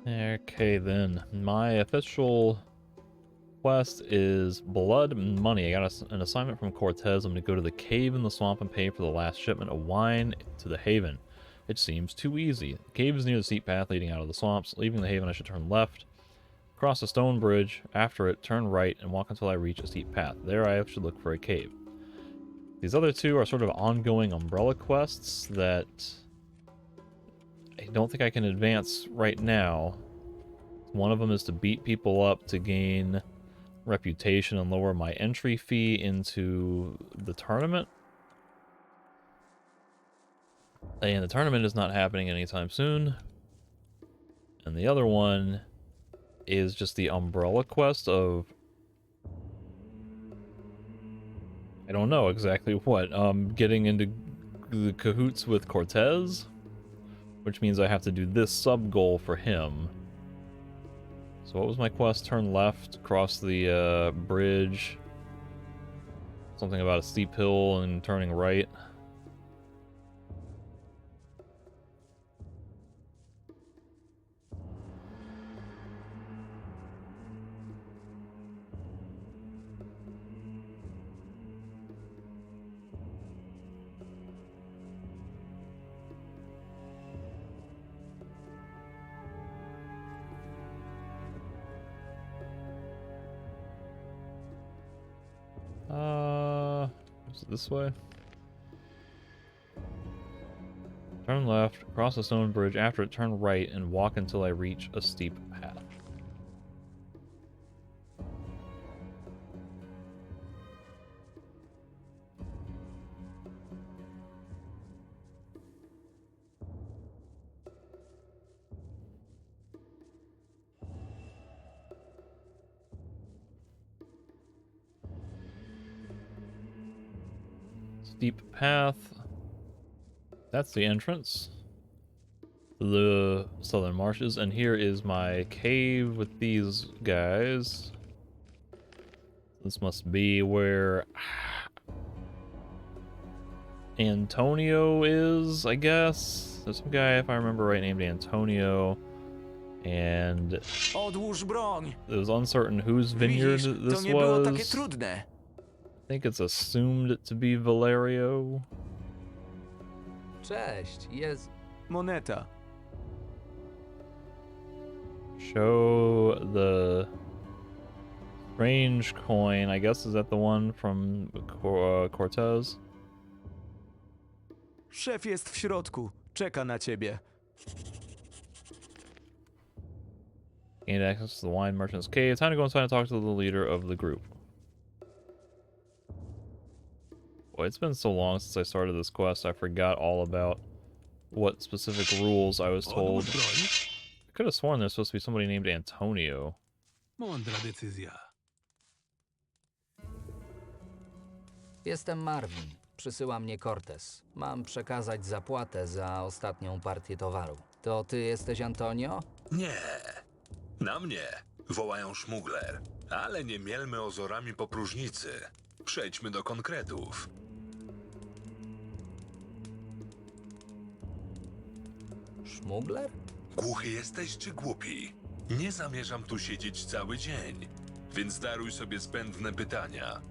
Okay, then. My official quest is blood and money. I got an assignment from Cortez. I'm going to go to the cave in the swamp and pay for the last shipment of wine to the haven. It seems too easy. The cave is near the steep path leading out of the swamps. Leaving the haven, I should turn left, cross a stone bridge. After it, turn right and walk until I reach a steep path. There I should look for a cave. These other two are sort of ongoing umbrella quests that I don't think I can advance right now. One of them is to beat people up to gain reputation and lower my entry fee into the tournament. And the tournament is not happening anytime soon. And the other one is just the umbrella quest of... I don't know exactly what. Getting into the cahoots with Cortez, which means I have to do this sub-goal for him. So what was my quest? Turn left, cross the bridge. Something about a steep hill and turning right. Is it this way? Turn left, cross the stone bridge. After it, turn right and walk until I reach a steep path. Steep path. That's the entrance to the southern marshes, and here is my cave with these guys. This must be where Antonio is, I guess. There's some guy, if I remember right, named Antonio, and it was uncertain whose vineyard this was. I think it's assumed to be Valerio. Cześć, jest... Moneta. Show the strange coin. I guess, is that the one from Cortez? Szef jest w środku. Czeka na ciebie. Gained access to the wine merchant's cave. Time to go inside and talk to the leader of the group. Boy, it's been so long since I started this quest, I forgot all about what specific rules I was told. I could have sworn there's supposed to be somebody named Antonio. Mądra decyzja. Jestem Marvin. Przysyła mnie Cortez. Mam przekazać zapłatę za ostatnią partię towaru. To ty jesteś Antonio? Nie. Na mnie wołają szmugler. Ale nie mielmy ozorami po próżnicy. Przejdźmy do konkretów. Szmugler? Głuchy jesteś czy głupi? Nie zamierzam tu siedzieć cały dzień, więc daruj sobie zbędne pytania.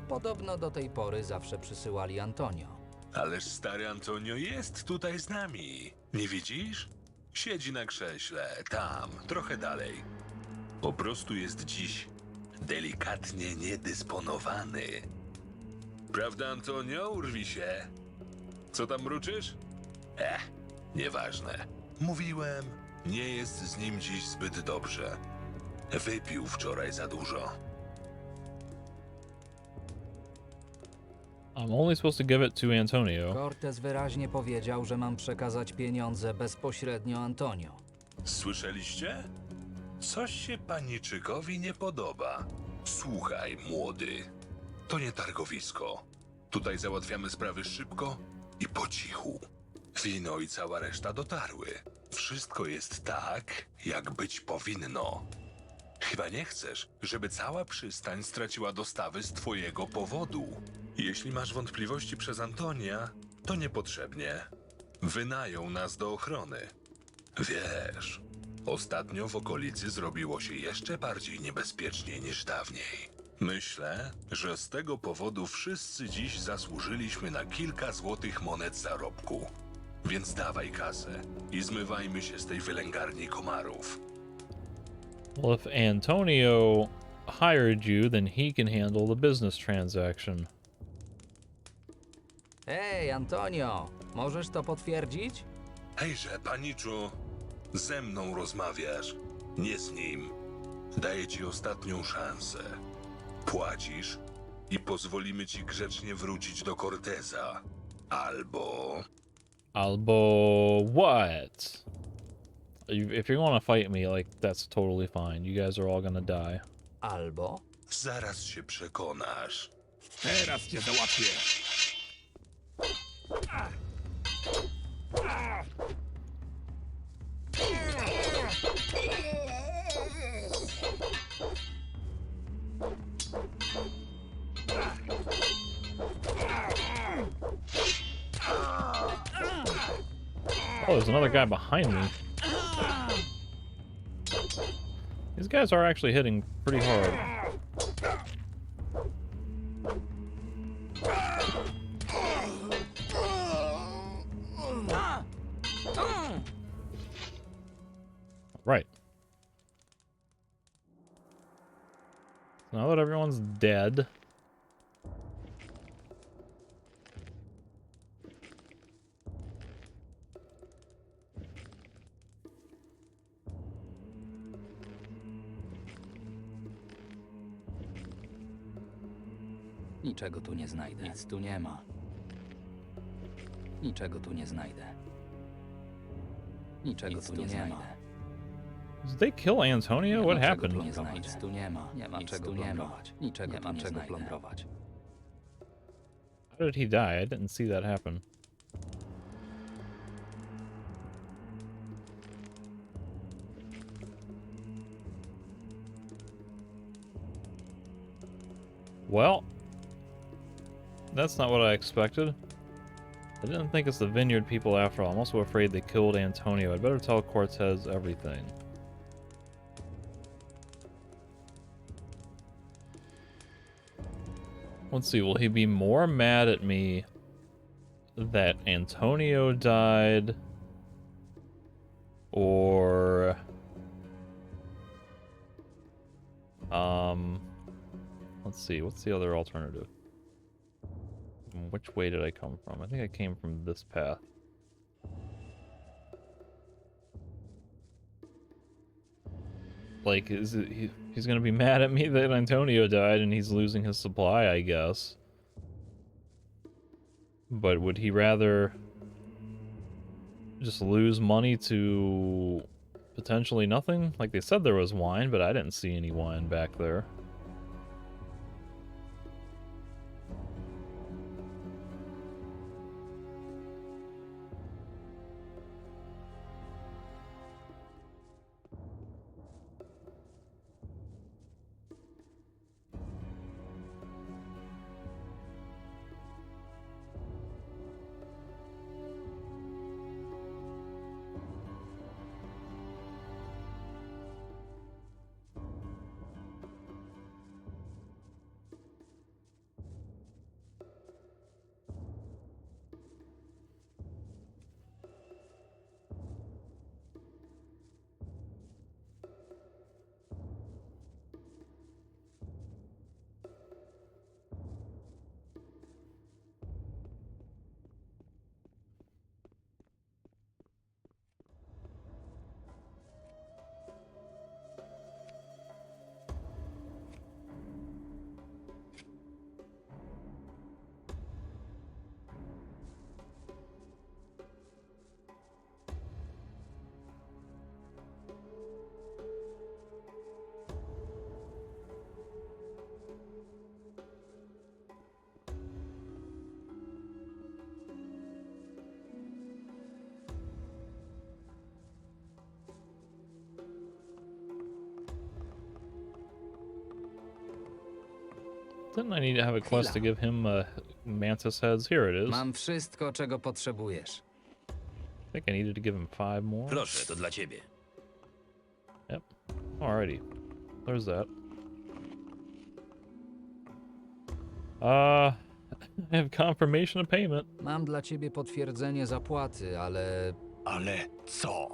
Podobno do tej pory zawsze przysyłali Antonio. Ależ stary Antonio jest tutaj z nami. Nie widzisz? Siedzi na krześle, tam, trochę dalej. Po prostu jest dziś delikatnie niedysponowany. Prawda, Antonio? Urwi się. Co tam mruczysz? Nieważne. Mówiłem, nie jest z nim dziś zbyt dobrze. Wypił wczoraj za dużo. I'm only supposed to give it to Antonio. Cortez wyraźnie powiedział, że mam przekazać pieniądze bezpośrednio Antonio. Słyszeliście? Coś się paniczykowi nie podoba. Słuchaj, młody. To nie targowisko. Tutaj załatwiamy sprawy szybko i po cichu. Wino i cała reszta dotarły. Wszystko jest tak, jak być powinno. Chyba nie chcesz, żeby cała przystań straciła dostawy z twojego powodu. Jeśli masz wątpliwości przez Antonia, to niepotrzebnie. Wynają nas do ochrony. Wiesz, ostatnio w okolicy zrobiło się jeszcze bardziej niebezpiecznie niż dawniej. Myślę, że z tego powodu wszyscy dziś zasłużyliśmy na kilka złotych monet zarobku. Więc dawaj kasę i zmywajmy się z tej wylęgarni komarów. Well, if Antonio hired you, then he can handle the business transaction. Ej, Antonio, możesz to potwierdzić? Hejże, paniczu, ze mną rozmawiasz, nie z nim. Daję ci ostatnią szansę. Płacisz i pozwolimy ci grzecznie wrócić do Corteza. Albo what? If you're gonna fight me, like, that's totally fine. You guys are all gonna die. Albo... Zaraz się przekonasz. Teraz cię załatwię. Oh, there's another guy behind me. These guys are actually hitting pretty hard. Right. Now that everyone's dead. Niczego tu nie znajdę. Nic tu nie ma. Niczego tu nie znajdę. Niczego tu nie znajdę. Did they kill Antonio? What happened? Nic tu nie ma. Nie ma czego plądrować. Niczego tu nie plądrować. How did he die? I didn't see that happen. Well, that's not what I expected. I didn't think it's the vineyard people after all. I'm also afraid they killed Antonio. I'd better tell Cortez everything. Let's see, will he be more mad at me that Antonio died? Or... Let's see, what's the other alternative? Which way did I come from? I think I came from this path. Like, is it, he's gonna be mad at me that Antonio died and he's losing his supply, I guess. But would he rather just lose money to potentially nothing? Like, they said there was wine, but I didn't see any wine back there. Didn't I need to have a quest to give him mantis heads? Here it is. Mam wszystko, czego potrzebujesz. think I needed to give him 5 more. Proszę, to dla ciebie. Yep. Alrighty. There's that. I have confirmation of payment. Mam dla ciebie potwierdzenie zapłaty, ale Ale co?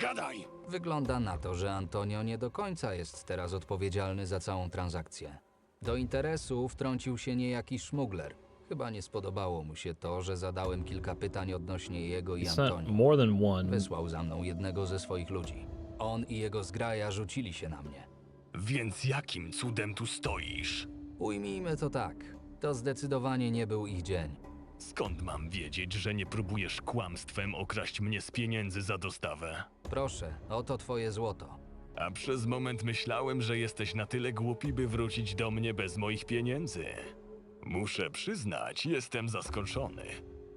Gadaj! wygląda na to, że Antonio nie do końca jest teraz odpowiedzialny za całą transakcję. Do interesu wtrącił się niejaki szmugler. Chyba nie spodobało mu się to, że zadałem kilka pytań odnośnie jego i He sent Antonio. more than one. Wysłał za mną jednego ze swoich ludzi. On i jego zgraja rzucili się na mnie. Więc jakim cudem tu stoisz? Ujmijmy to tak. To zdecydowanie nie był ich dzień. Skąd mam wiedzieć, że nie próbujesz kłamstwem okraść mnie z pieniędzy za dostawę? Proszę, oto twoje złoto. A przez moment myślałem, że jesteś na tyle głupi, by wrócić do mnie bez moich pieniędzy. Muszę przyznać, jestem zaskoczony.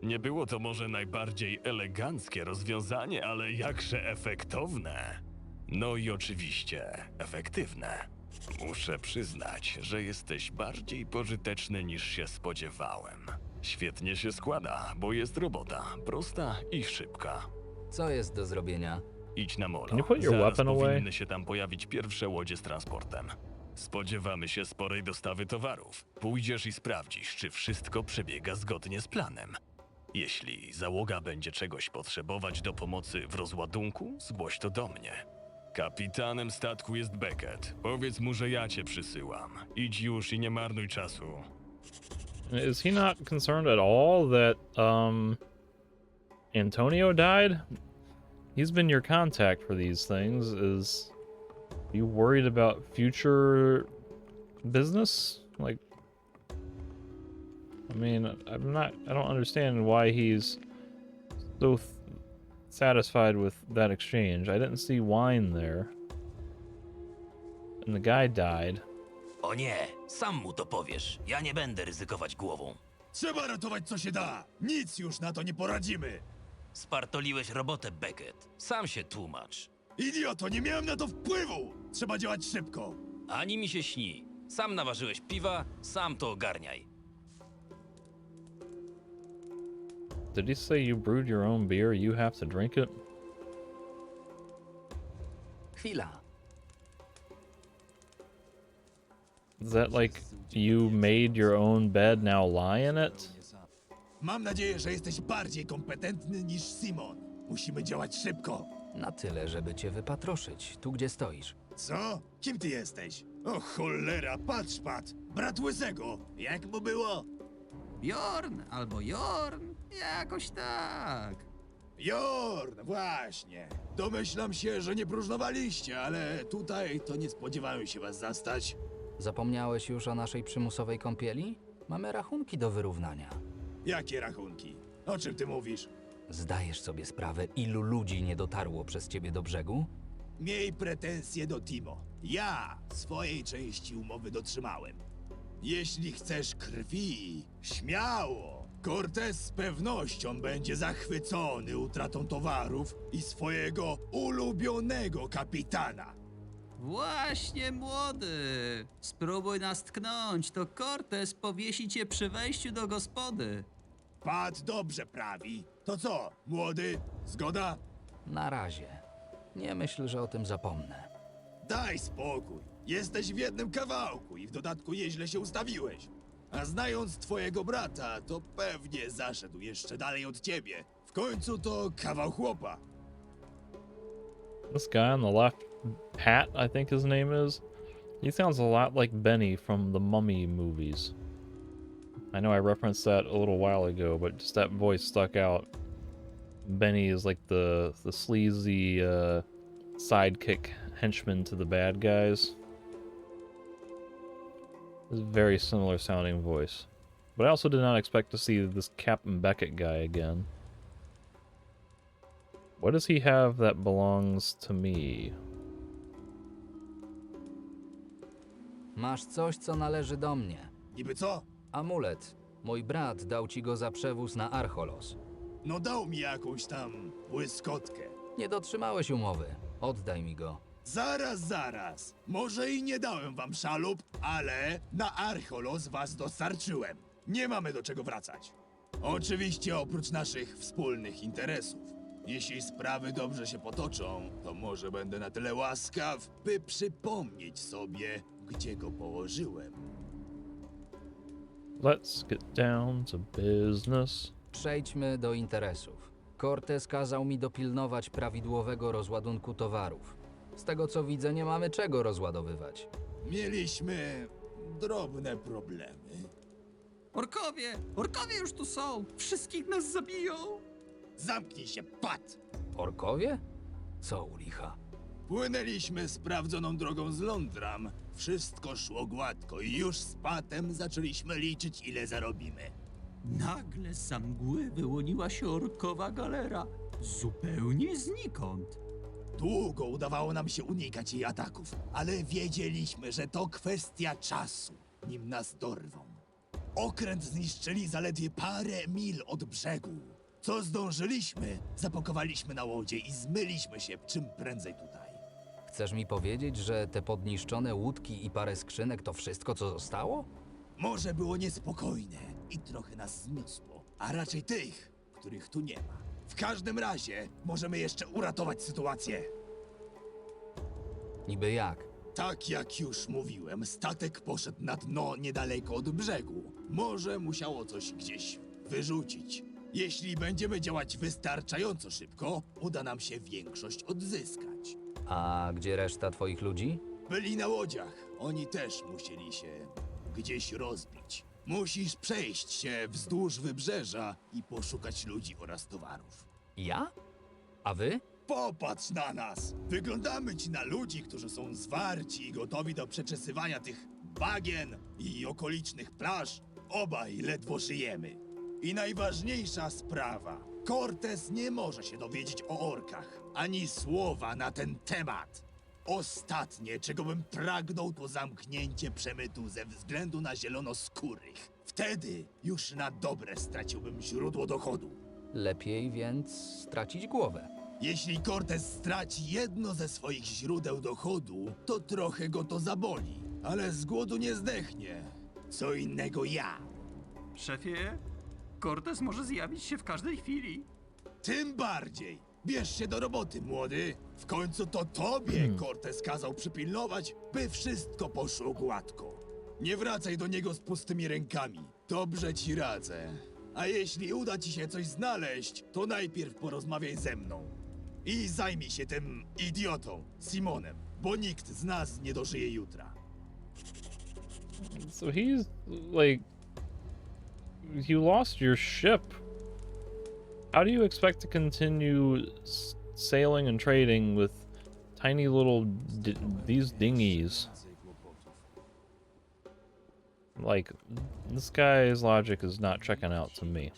Nie było to może najbardziej eleganckie rozwiązanie, ale jakże efektowne. No i oczywiście efektywne. Muszę przyznać, że jesteś bardziej pożyteczny niż się spodziewałem. Świetnie się składa, bo jest robota prosta i szybka. Co jest do zrobienia? Idź na molo. Can you put your Zaraz weapon away? powinny się tam pojawić pierwsze łodzie z transportem. Spodziewamy się sporej dostawy towarów. Pójdziesz i sprawdzisz, czy wszystko przebiega zgodnie z planem. Jeśli załoga będzie czegoś potrzebować do pomocy w rozładunku, zgłoś to do mnie. Kapitanem statku jest Beckett. Powiedz mu, że ja cię przysyłam. Idź już i nie marnuj czasu. Is he not concerned at all that Antonio died? He's been your contact for these things. Is you worried about future business? Like, I mean, I don't understand why he's so satisfied with that exchange. I didn't see wine there. And the guy died. O nie, sam mu to powiesz. Ja nie będę ryzykować głową. Trzeba ratować co się da. Nic już na to nie poradzimy. Spartoliłeś robotę, Beckett. Sam się tłumacz. Idioto, nie miałem na to wpływu. Trzeba działać szybko. Ani mi się śni. Sam naważyłeś piwa, sam to ogarniaj. Did he say you brewed your own beer? You have to drink it? Chwila. Is that like you made your own bed, now lie in it? Mam nadzieję, że jesteś bardziej kompetentny niż Simon. Musimy działać szybko. Na tyle, żeby cię wypatroszyć, tu gdzie stoisz. Co? Kim ty jesteś? O cholera, patrz, pat. Brat Łysego. Jak mu było? Bjorn albo Jorn, jakoś tak. Jorn, właśnie. Domyślam się, że nie próżnowaliście, ale tutaj to nie spodziewałem się was zastać. Zapomniałeś już o naszej przymusowej kąpieli? Mamy rachunki do wyrównania. Jakie rachunki? O czym ty mówisz? Zdajesz sobie sprawę, ilu ludzi nie dotarło przez ciebie do brzegu? Miej pretensje do Timo. Ja swojej części umowy dotrzymałem. Jeśli chcesz krwi, śmiało. Cortez z pewnością będzie zachwycony utratą towarów i swojego ulubionego kapitana. Właśnie, młody. Spróbuj nas tknąć, to Cortez powiesi cię przy wejściu do gospody. Pat dobrze prawi. To co, młody? Zgoda? Na razie. Nie myśl, że o tym zapomnę. Daj spokój. Jesteś w jednym kawałku i w dodatku nieźle się ustawiłeś. A znając twojego brata, to pewnie zaszedł jeszcze dalej od ciebie. W końcu to kawał chłopa. This guy on the left, Pat, I think his name is. He sounds a lot like Benny from the Mummy movies. I know I referenced that a little while ago, but just that voice stuck out. Benny is like the sleazy sidekick henchman to the bad guys. It's a very similar sounding voice. But I also did not expect to see this Captain Beckett guy again. What does he have that belongs to me? Masz coś, co należy do mnie. Niby co? Amulet. Mój brat dał ci go za przewóz na Archolos. No dał mi jakąś tam błyskotkę. Nie dotrzymałeś umowy. Oddaj mi go. Zaraz. Może i nie dałem wam szalup, ale na Archolos was dostarczyłem. Nie mamy do czego wracać. Oczywiście oprócz naszych wspólnych interesów. Jeśli sprawy dobrze się potoczą, to może będę na tyle łaskaw, by przypomnieć sobie, gdzie go położyłem. Let's get down to business. Przejdźmy do interesów. Cortez kazał mi dopilnować prawidłowego rozładunku towarów. Z tego co widzę, nie mamy czego rozładowywać. Mieliśmy drobne problemy. Orkowie! Orkowie już tu są! Wszystkich nas zabiją! Zamknij się, Pat! Orkowie? Co u licha? Płynęliśmy sprawdzoną drogą z Londram. Wszystko szło gładko i już z Patem zaczęliśmy liczyć, ile zarobimy. Nagle z za mgły wyłoniła się orkowa galera. Zupełnie znikąd. Długo udawało nam się unikać jej ataków, ale wiedzieliśmy, że to kwestia czasu, nim nas dorwą. Okręt zniszczyli zaledwie parę mil od brzegu. Co zdążyliśmy, zapakowaliśmy na łodzie i zmyliśmy się czym prędzej tutaj. Chcesz mi powiedzieć, że te podniszczone łódki i parę skrzynek to wszystko, co zostało? Morze było niespokojne i trochę nas zniosło, a raczej tych, których tu nie ma. W każdym razie możemy jeszcze uratować sytuację. Niby jak? Tak jak już mówiłem, statek poszedł na dno niedaleko od brzegu. Morze musiało coś gdzieś wyrzucić. Jeśli będziemy działać wystarczająco szybko, uda nam się większość odzyskać. A gdzie reszta twoich ludzi? Byli na łodziach. Oni też musieli się gdzieś rozbić. Musisz przejść się wzdłuż wybrzeża i poszukać ludzi oraz towarów. Ja? A wy? Popatrz na nas! Wyglądamy ci na ludzi, którzy są zwarci i gotowi do przeczesywania tych bagien i okolicznych plaż. Obaj ledwo żyjemy. I najważniejsza sprawa. Cortez nie może się dowiedzieć o orkach. Ani słowa na ten temat. Ostatnie, czego bym pragnął, to zamknięcie przemytu ze względu na zielonoskórych. Wtedy już na dobre straciłbym źródło dochodu. Lepiej więc stracić głowę. Jeśli Cortez straci jedno ze swoich źródeł dochodu, to trochę go to zaboli. Ale z głodu nie zdechnie. Co innego ja. Szefie, Cortez może zjawić się w każdej chwili. Tym bardziej. Bierz się do roboty, młody. W końcu to tobie Cortez kazał przypilnować, by wszystko poszło gładko. Nie wracaj do niego z pustymi rękami. Dobrze ci radzę. A jeśli uda ci się coś znaleźć, to najpierw porozmawiaj ze mną. I zajmij się tym idiotą, Simonem, bo nikt z nas nie dożyje jutra. So he's like, you lost your ship. How do you expect to continue sailing and trading with tiny little these dinghies? Like, this guy's logic is not checking out to me.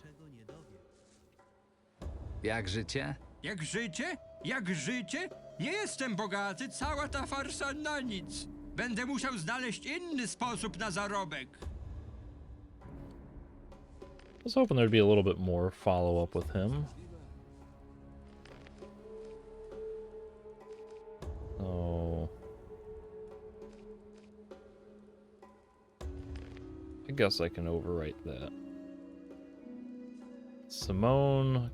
Jak życie? Jak życie? Jak życie? Nie jestem bogaty, cała ta farsa na nic. Będę musiał znaleźć inny sposób na zarobek. I was hoping there'd be a little bit more follow-up with him. Oh. I guess I can overwrite that. Simone.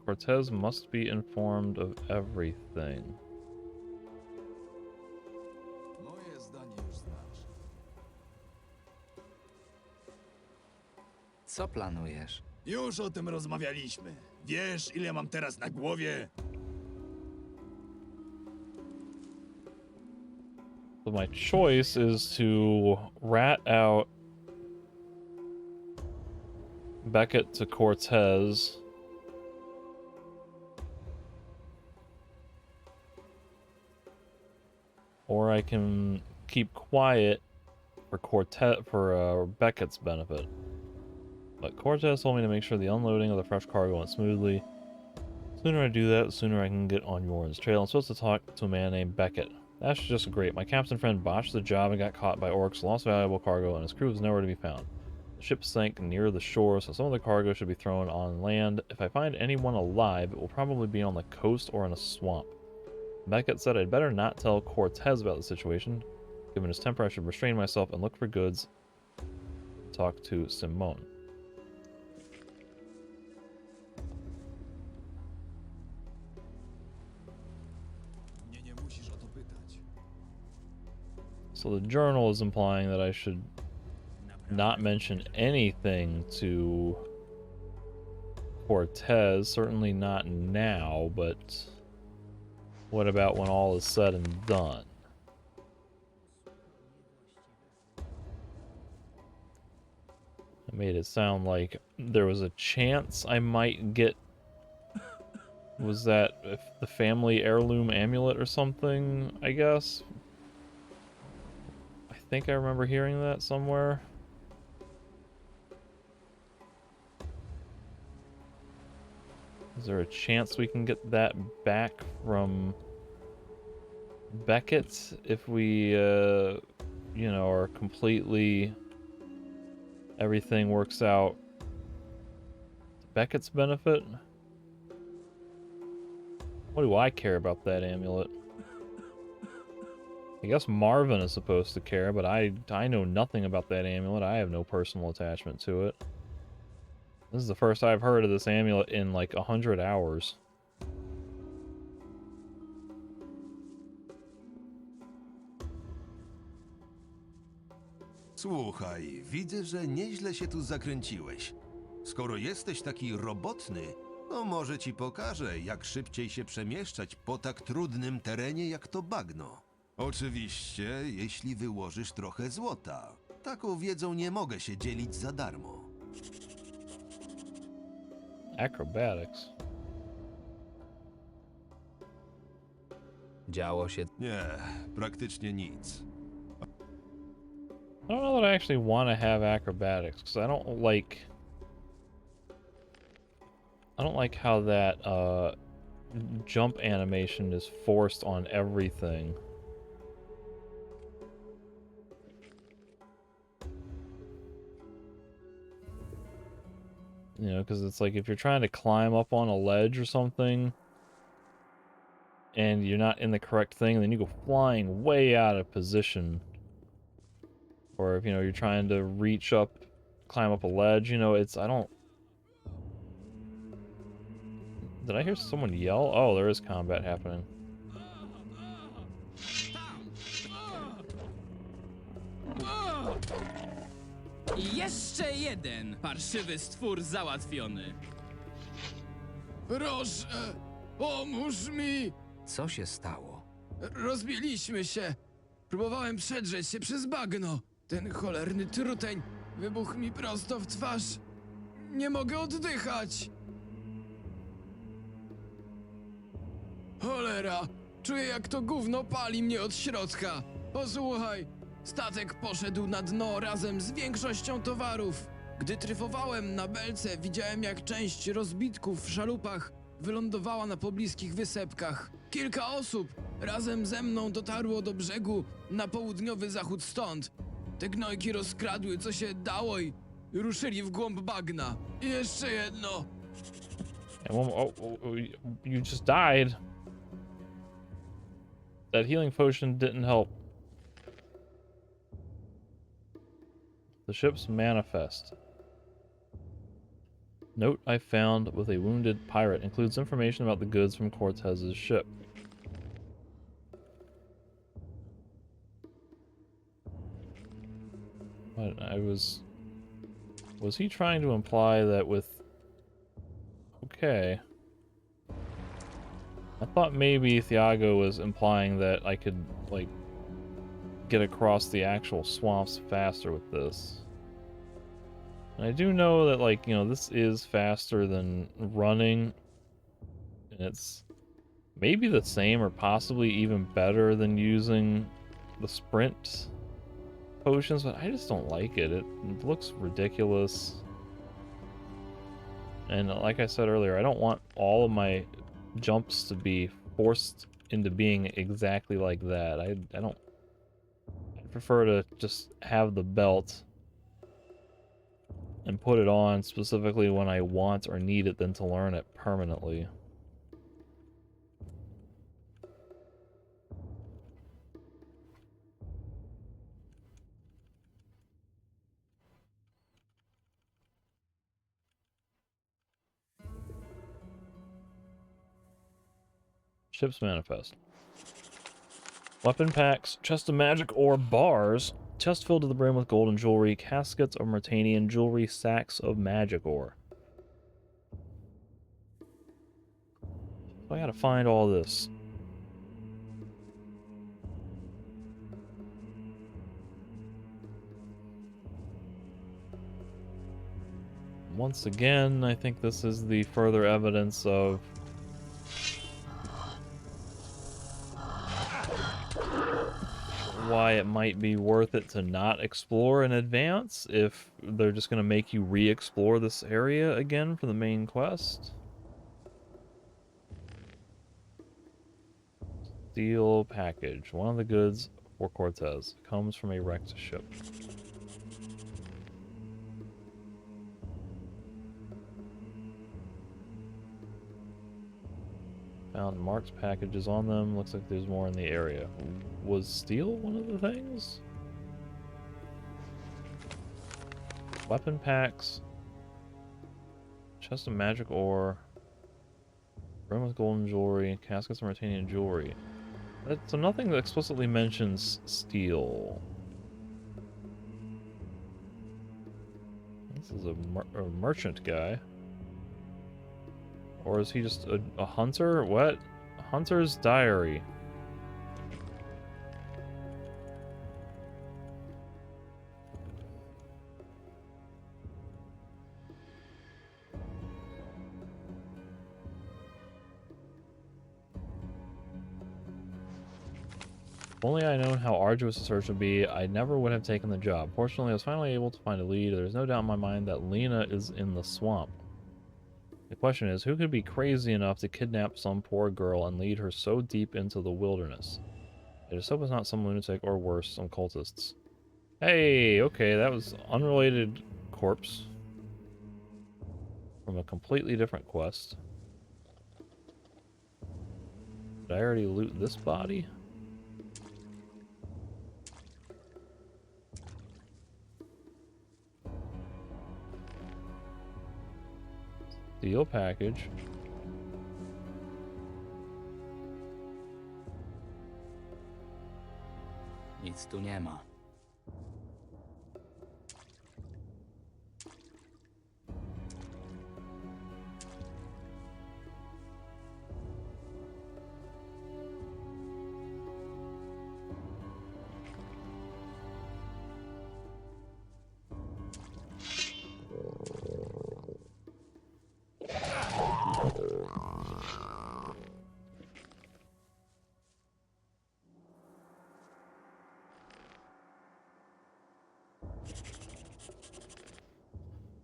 Cortez must be informed of everything. Moje zdanie już znasz. Co planujesz? Już o tym rozmawialiśmy. Wiesz, ile mam teraz na głowie? So my choice is to rat out Beckett to Cortez. Or I can keep quiet for Beckett's benefit. But Cortez told me to make sure the unloading of the fresh cargo went smoothly. The sooner I do that, the sooner I can get on Yoren's trail. I'm supposed to talk to a man named Beckett. That's just great. My captain friend botched the job and got caught by orcs, lost valuable cargo, and his crew was nowhere to be found. The ship sank near the shore, so some of the cargo should be thrown on land. If I find anyone alive, it will probably be on the coast or in a swamp. Beckett said I'd better not tell Cortez about the situation. Given his temper, I should restrain myself and look for goods. Talk to Simone. So the journal is implying that I should not mention anything to Cortez. Certainly not now, but what about when all is said and done? I made it sound like there was a chance I might get... Was that if the family heirloom amulet or something, I guess? I think I remember hearing that somewhere. Is there a chance we can get that back from Beckett if we, you know, are completely... Everything works out to Beckett's benefit? What do I care about that amulet? I guess Marvin is supposed to care, but I know nothing about that amulet. I have no personal attachment to it. This is the first I've heard of this amulet in like 100 hours. Słuchaj, widzę, że nieźle się tu zakręciłeś. Skoro jesteś taki robotny, to może ci pokażę, jak szybciej się przemieszczać po tak trudnym terenie jak to bagno. Oczywiście, jeśli wyłożysz trochę złota. Taką wiedzą nie mogę się dzielić za darmo. Acrobatics. Działo się... Nie, praktycznie nic. I don't know that I actually want to have acrobatics, because I don't like how that jump animation is forced on everything. You know, because it's like if you're trying to climb up on a ledge or something and you're not in the correct thing, then you go flying way out of position. Or if, you know, you're trying to reach up, climb up a ledge, you know, it's, I don't... Did I hear someone yell? Oh, there is combat happening. Jeszcze jeden parszywy stwór załatwiony. Proszę, pomóż mi! Co się stało? Rozbiliśmy się. Próbowałem przedrzeć się przez bagno. Ten cholerny truteń wybuchł mi prosto w twarz. Nie mogę oddychać. Cholera, czuję jak to gówno pali mnie od środka. Posłuchaj, statek poszedł na dno razem z większością towarów. Gdy tryfowałem na belce, widziałem jak część rozbitków w szalupach wylądowała na pobliskich wysepkach. Kilka osób razem ze mną dotarło do brzegu na południowy zachód stąd. Te gnojki rozkradły co się dało i ruszyli w głąb bagna. I jeszcze jedno. You just died. That healing potion didn't help. The ship's manifest. Note I found with a wounded pirate includes information about the goods from Cortez's ship. But was he trying to imply that with... Okay. I thought maybe Thiago was implying that I could, like, get across the actual swamps faster with this. And I do know that, like, you know, this is faster than running. And it's maybe the same or possibly even better than using the sprint potions, but I just don't like it. It looks ridiculous. And like I said earlier, I don't want all of my jumps to be forced into being exactly like that. I prefer to just have the belt and put it on specifically when I want or need it than to learn it permanently. Ship's manifest. Weapon packs, chest of magic ore bars, chest filled to the brim with golden jewelry, caskets of Myrtanian jewelry, sacks of magic ore. So I gotta find all this. Once again, I think this is the further evidence of why it might be worth it to not explore in advance if they're just going to make you re-explore this area again for the main quest. Steel package. One of the goods for Cortez. Comes from a wrecked ship. Found marked packages on them. Looks like there's more in the area. Was steel one of the things? Weapon packs. Chest of magic ore. Room with golden jewelry. Caskets of Myrtanian jewelry. So nothing that explicitly mentions steel. This is a merchant guy. Or is he just a hunter? What? Hunter's diary. If only I known how arduous the search would be, I never would have taken the job. Fortunately, I was finally able to find a lead. There's no doubt in my mind that Lena is in the swamp. The question is, who could be crazy enough to kidnap some poor girl and lead her so deep into the wilderness? I just hope it's not some lunatic or worse, some cultists. Hey, okay, that was unrelated corpse. From a completely different quest. Did I already loot this body? Steel package. Nic tu nie ma.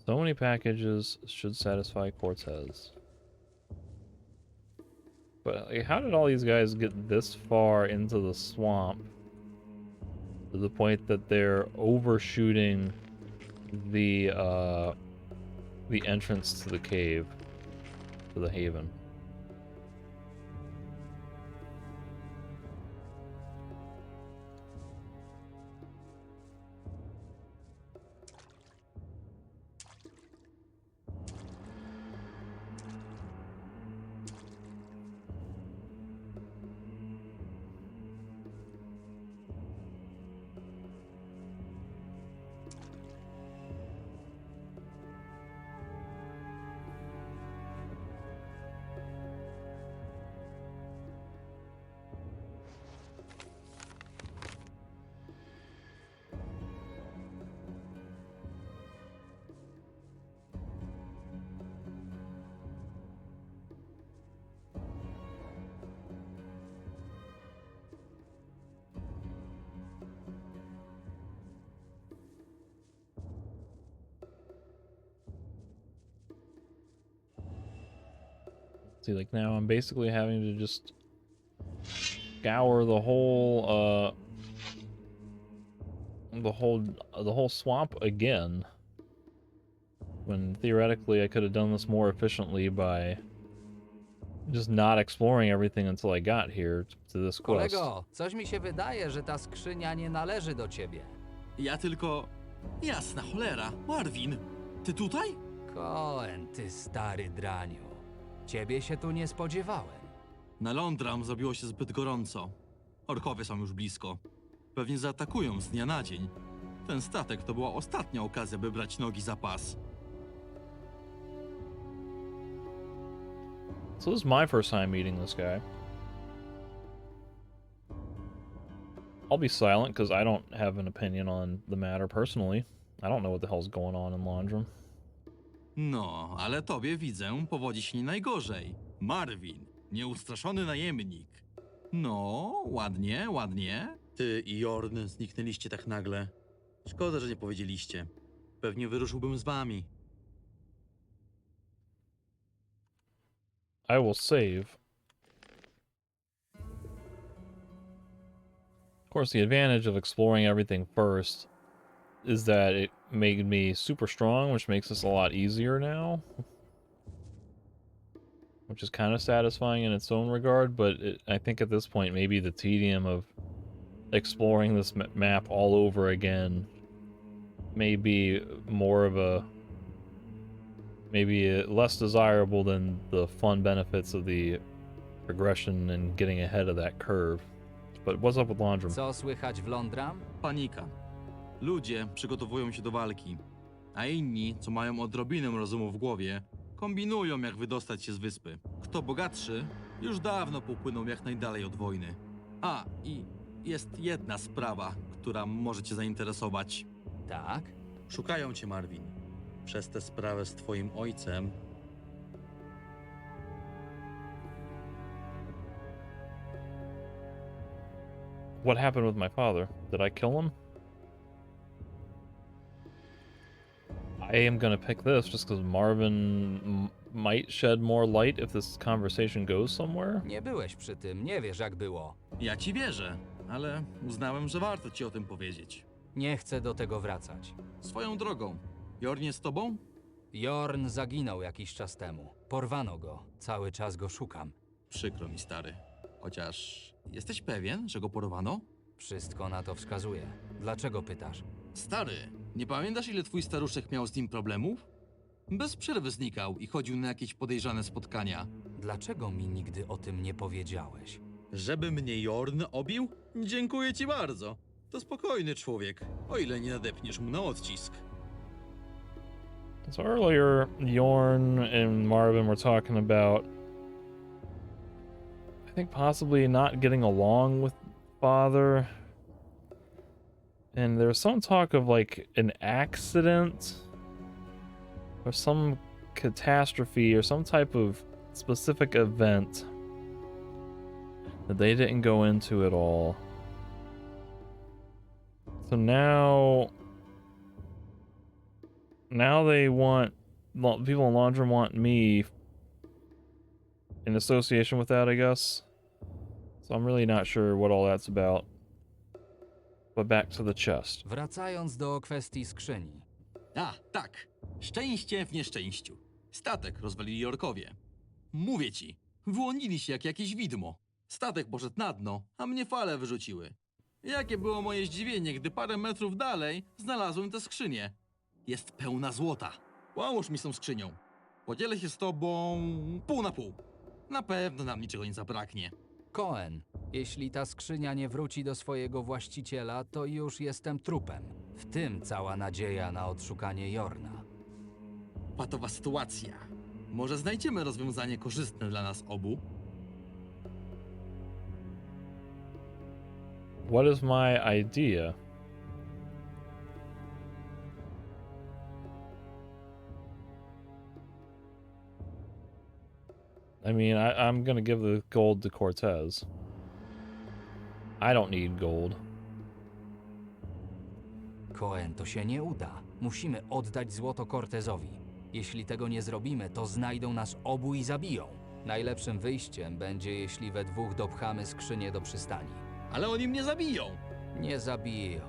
So many packages should satisfy Cortez. But like, how did all these guys get this far into the swamp to the point that they're overshooting the entrance to the cave, to the haven? See, like now I'm basically having to just scour the whole swamp again, when theoretically I could have done this more efficiently by just not exploring everything until I got here to this quest. Kolego, coś mi się wydaje, że ta skrzynia nie należy do ciebie. Ja tylko... Jasna cholera, Marvin, ty tutaj? Cohen, ty stary draniu. Ciebie się tu nie spodziewałem. Na Lądram zrobiło się zbyt gorąco. Orkowie są już blisko. Pewnie zaatakują z dnia na dzień. Ten statek to była ostatnia okazja, by brać nogi za pas. So this is my first time meeting this guy. I'll be silent because I don't have an opinion on the matter personally. I don't know what the hell's going on in Laundrum. No, ale tobie widzę, powodzi się nie najgorzej. Marvin, nieustraszony najemnik. No, ładnie, ładnie. Ty i Jorn zniknęliście tak nagle. Szkoda, że nie powiedzieliście. Pewnie wyruszyłbym z wami. I will save. Of course, the advantage of exploring everything first is that it made me super strong, which makes this a lot easier now. Which is kind of satisfying in its own regard, but I think at this point, maybe the tedium of exploring this map all over again may be more of a... maybe less desirable than the fun benefits of the progression and getting ahead of that curve. But what's up with Laundrum? Co słychać w Lądram? Panika. Ludzie przygotowują się do walki, a inni, co mają odrobinę rozumu w głowie, kombinują, jak wydostać się z wyspy. Kto bogatszy, już dawno popłynął jak najdalej od wojny. A, i jest jedna sprawa, która może cię zainteresować. Tak? Szukają cię, Marvin. Przez tę sprawę z twoim ojcem. What happened with my father? Did I kill him? I am gonna pick this just because Marvin might shed more light if this conversation goes somewhere. Nie byłeś przy tym, nie wiesz jak było. Ja ci wierzę, ale uznałem, że warto ci o tym powiedzieć. Nie chcę do tego wracać. Swoją drogą, Jorn jest z tobą? Jorn zaginął jakiś czas temu. Porwano go. Cały czas go szukam. Przykro mi, stary. Chociaż jesteś pewien, że go porwano? Wszystko na to wskazuje. Dlaczego pytasz? Stary, nie pamiętasz, ile twój staruszek miał z nim problemów? Bez przerwy znikał i chodził na jakieś podejrzane spotkania. Dlaczego mi nigdy o tym nie powiedziałeś? Żeby mnie Jorn obił? Dziękuję ci bardzo. To spokojny człowiek, o ile nie nadepniesz mu na odcisk. So earlier, Jorn and Marvin were talking about, I think possibly not getting along with father. And there was some talk of like an accident or some catastrophe or some type of specific event that they didn't go into at all. So now they want, people in Laundrum want me in association with that, I guess. So I'm really not sure what all that's about. But back to the chest. Wracając do kwestii skrzyni. A, tak. Szczęście w nieszczęściu. Statek rozwalili orkowie. Mówię ci, wyłonili się jak jakieś widmo. Statek poszedł na dno, a mnie fale wyrzuciły. Jakie było moje zdziwienie, gdy parę metrów dalej znalazłem tę skrzynię. Jest pełna złota. Pomóż mi z tą skrzynią. Podzielę się z tobą pół na pół. Na pewno nam niczego nie zabraknie. Cohen, jeśli ta skrzynia nie wróci do swojego właściciela, to już jestem trupem. W tym cała nadzieja na odszukanie Jorna. Patowa sytuacja. Może znajdziemy rozwiązanie korzystne dla nas obu? What is my idea? I mean, I'm gonna give the gold to Cortez. I don't need gold. Cohen, to się nie uda. Musimy oddać złoto Cortezowi. Jeśli tego nie zrobimy, to znajdą nas obu i zabiją. Najlepszym wyjściem będzie, jeśli we dwóch dopchamy skrzynię do przystani. Ale oni mnie zabiją! Nie zabiją.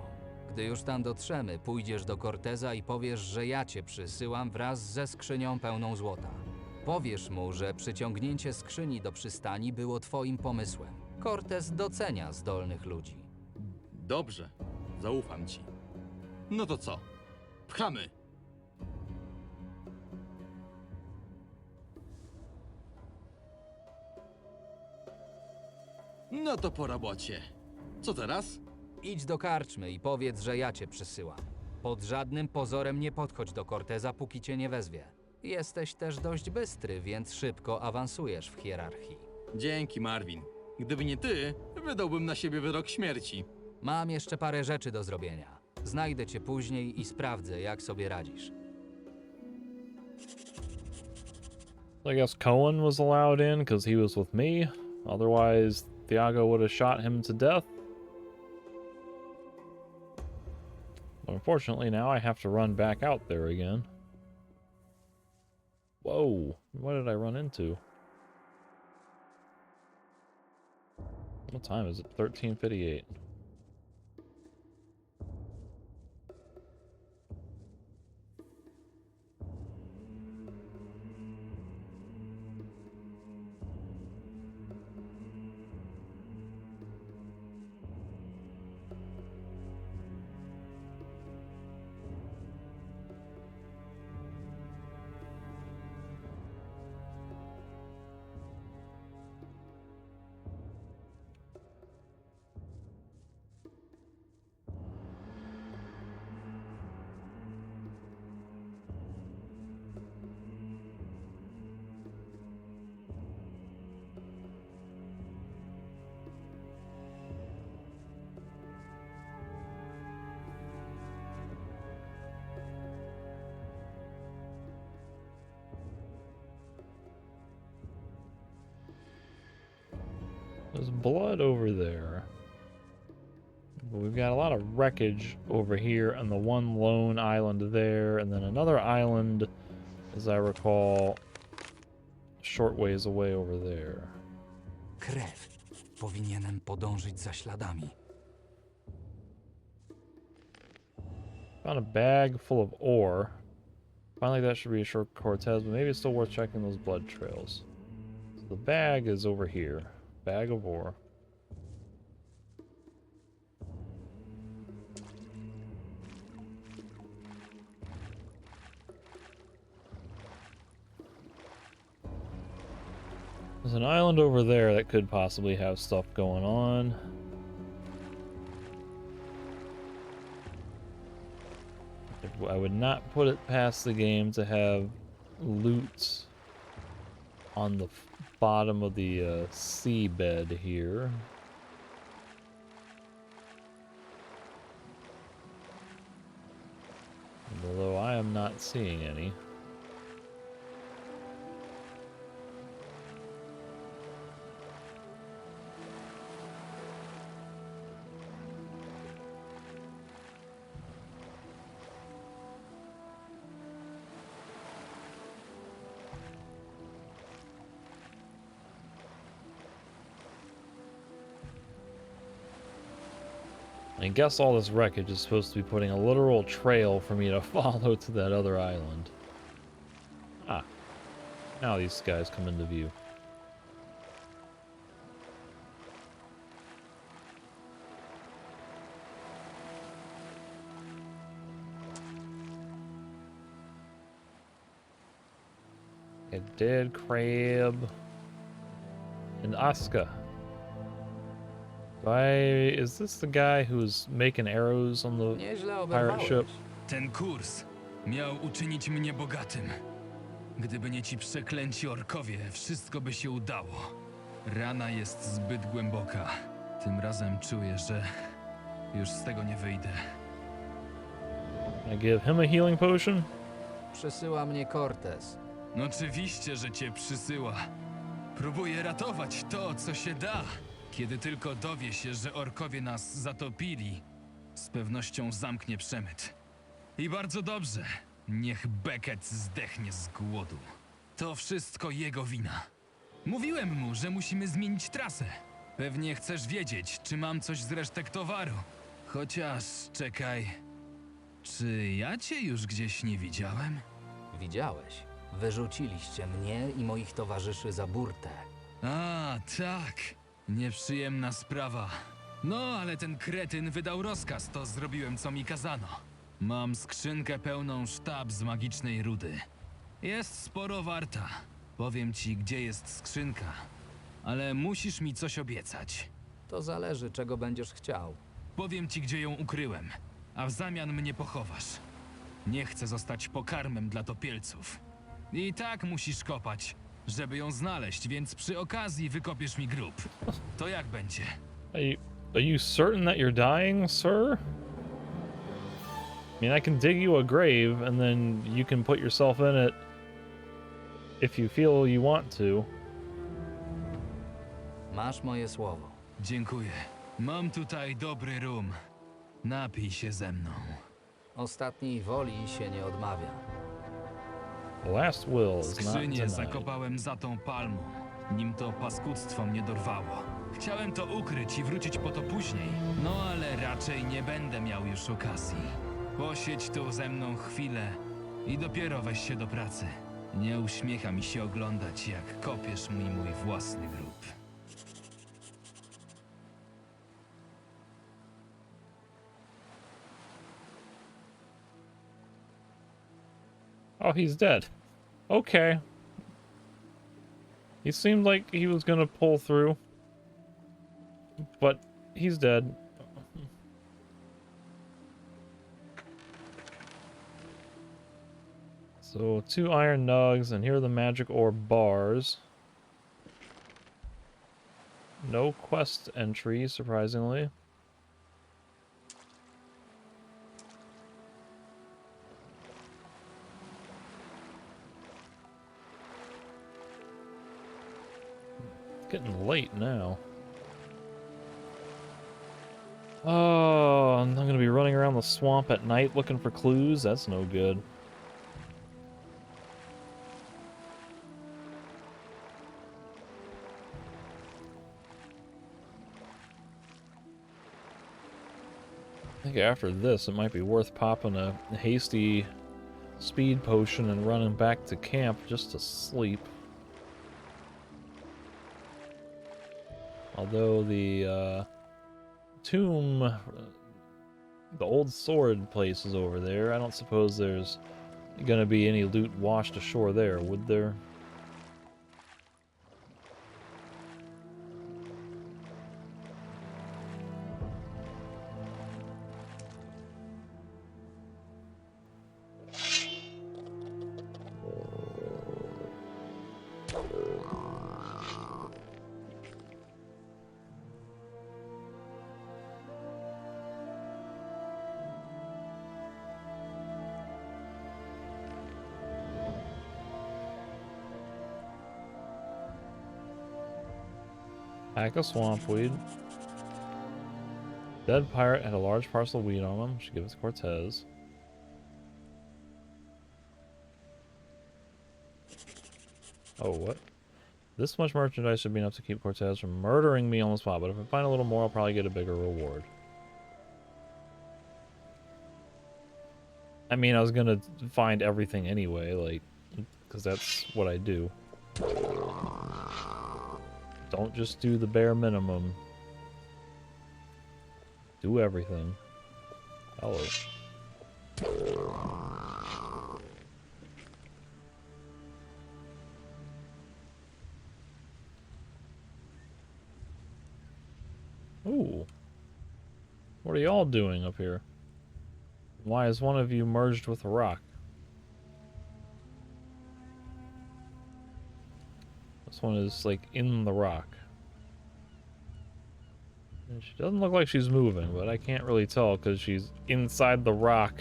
Gdy już tam dotrzemy, pójdziesz do Corteza i powiesz, że ja cię przysyłam wraz ze skrzynią pełną złota. Powiesz mu, że przyciągnięcie skrzyni do przystani było twoim pomysłem. Cortez docenia zdolnych ludzi. Dobrze, zaufam ci. No to co? Pchamy! No to po robocie. Co teraz? Idź do karczmy i powiedz, że ja cię przysyłam. Pod żadnym pozorem nie podchodź do Corteza, póki cię nie wezwie. Jesteś też dość bystry, więc szybko awansujesz w hierarchii. Dzięki, Marvin. Gdyby nie ty, wydałbym na siebie wyrok śmierci. Mam jeszcze parę rzeczy do zrobienia. Znajdę cię później i sprawdzę, jak sobie radzisz. I guess Cohen was allowed in because he was with me. Otherwise, Thiago would have shot him to death. But unfortunately, now I have to run back out there again. Whoa, what did I run into? What time is it? 13:58. There's blood over there. But we've got a lot of wreckage over here on the one lone island there, and then another island, as I recall, a short ways away over there. Krew. Powinienem podążyć za śladami. Found a bag full of ore. Finally, that should reassure Cortez, but maybe it's still worth checking those blood trails. So the bag is over here. Bag of ore. There's an island over there that could possibly have stuff going on. I would not put it past the game to have loot on the bottom of the seabed here. Although I am not seeing any. I guess all this wreckage is supposed to be putting a literal trail for me to follow to that other island. Ah. Now these guys come into view. A dead crab. And Asuka. Is this the guy who's making arrows on the pirate ship? Ten kurs miał uczynić mnie bogatym. Gdyby nie ci przeklęci orkowie, wszystko by się udało. Rana jest zbyt głęboka. Tym razem czuję, że już z tego nie wyjdę. I give him a healing potion? Przysyła mnie Cortez. No oczywiście, że cię przysyła. Próbuję ratować to, co się da. Kiedy tylko dowie się, że orkowie nas zatopili, z pewnością zamknie przemyt. I bardzo dobrze. Niech Beckett zdechnie z głodu. To wszystko jego wina. Mówiłem mu, że musimy zmienić trasę. Pewnie chcesz wiedzieć, czy mam coś z resztek towaru. Chociaż, czekaj. Czy ja cię już gdzieś nie widziałem? Widziałeś. Wyrzuciliście mnie i moich towarzyszy za burtę. A, tak. Nieprzyjemna sprawa. No, ale ten kretyn wydał rozkaz, to zrobiłem, co mi kazano. Mam skrzynkę pełną sztab z magicznej rudy. Jest sporo warta. Powiem ci, gdzie jest skrzynka. Ale musisz mi coś obiecać. To zależy, czego będziesz chciał. Powiem ci, gdzie ją ukryłem, a w zamian mnie pochowasz. Nie chcę zostać pokarmem dla topielców. I tak musisz kopać, żeby ją znaleźć, więc przy okazji wykopiesz mi grób. To jak będzie? Are you certain that you're dying, sir? I mean, I can dig you a grave, and then you can put yourself in it if you feel you want to. Masz moje słowo. Dziękuję. Mam tutaj dobry rum. Napij się ze mną. Ostatniej woli się nie odmawia. Last will is not Skrzynię denied. zakopałem za tą palmą, nim to paskudztwo mnie dorwało. Chciałem to ukryć i wrócić po to później, no ale raczej nie będę miał już okazji. Posiedź tu ze mną chwilę i dopiero weź się do pracy. Nie uśmiecha mi się oglądać, jak kopiesz mi mój własny grób. Oh, he's dead. Okay. He seemed like he was gonna pull through, but he's dead. So 2 iron nugs, and here are the magic ore bars. No quest entry, surprisingly. It's getting late now. Oh, I'm gonna be running around the swamp at night looking for clues? That's no good. I think after this, it might be worth popping a hasty speed potion and running back to camp just to sleep. Although the tomb, the old sword place is over there. I don't suppose there's gonna be any loot washed ashore there, would there? Pack of swamp weed. Dead pirate had a large parcel of weed on him. Should give it to Cortez. Oh, what? This much merchandise should be enough to keep Cortez from murdering me on the spot, but if I find a little more, I'll probably get a bigger reward. I mean, I was gonna find everything anyway, like, because that's what I do. Don't just do the bare minimum. Do everything. Hello. Ooh. What are y'all doing up here? Why is one of you merged with a rock? This one is like in the rock. And she doesn't look like she's moving, but I can't really tell because she's inside the rock.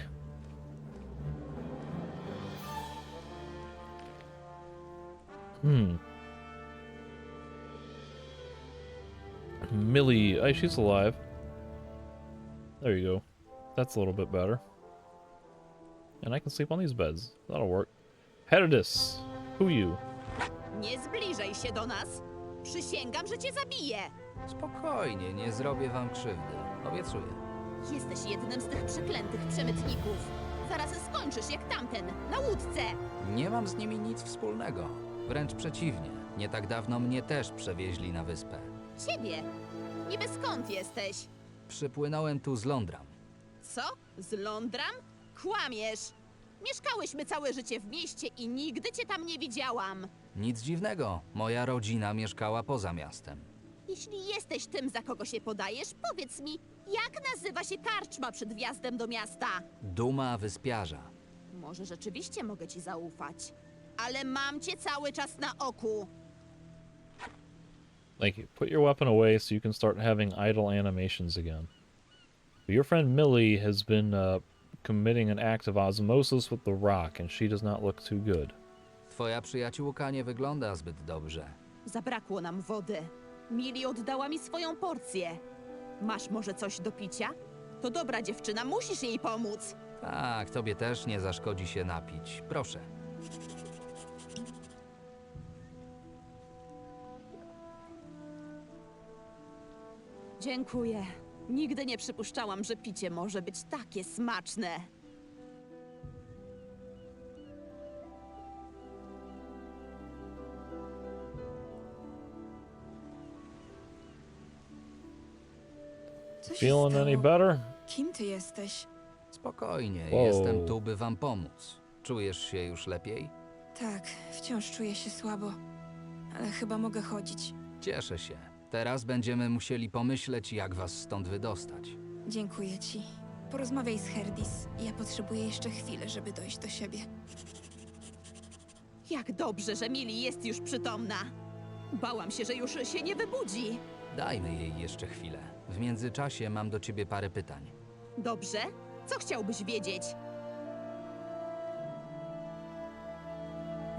Millie, oh, she's alive. There you go. That's a little bit better. And I can sleep on these beds. That'll work. Herodis, who you? Nie zbliżaj się do nas. Przysięgam, że cię zabiję. Spokojnie, nie zrobię wam krzywdy. Obiecuję. Jesteś jednym z tych przeklętych przemytników. Zaraz skończysz jak tamten, na łódce. Nie mam z nimi nic wspólnego. Wręcz przeciwnie. Nie tak dawno mnie też przewieźli na wyspę. Ciebie? Niby skąd jesteś? Przypłynąłem tu z Londram. Co? Z Londram? Kłamiesz. Mieszkałyśmy całe życie w mieście i nigdy cię tam nie widziałam. Nic dziwnego. Moja rodzina mieszkała poza miastem. Jeśli jesteś tym, za kogo się podajesz, powiedz mi, jak nazywa się karczma przed wjazdem do miasta? Duma wyspiarza. Może rzeczywiście mogę ci zaufać, ale mam cię cały czas na oku. Like, put your weapon away so you can start having idle animations again. Your friend Millie has been committing an act of osmosis with the rock, and she does not look too good. Twoja przyjaciółka nie wygląda zbyt dobrze. Zabrakło nam wody. Mili oddała mi swoją porcję. Masz może coś do picia? To dobra dziewczyna, musisz jej pomóc. Tak, tobie też nie zaszkodzi się napić. Proszę. Dziękuję. Nigdy nie przypuszczałam, że picie może być takie smaczne. Co się Feeling stało? any better? Kim ty jesteś? Spokojnie, Wow. jestem tu, by wam pomóc. Czujesz się już lepiej? Tak, wciąż czuję się słabo, ale chyba mogę chodzić. Cieszę się. Teraz będziemy musieli pomyśleć, jak was stąd wydostać. Dziękuję ci. Porozmawiaj z Herdis. Ja potrzebuję jeszcze chwilę, żeby dojść do siebie. Jak dobrze, że Mili jest już przytomna. Bałam się, że już się nie wybudzi. Dajmy jej jeszcze chwilę. W międzyczasie mam do ciebie parę pytań. Dobrze? Co chciałbyś wiedzieć?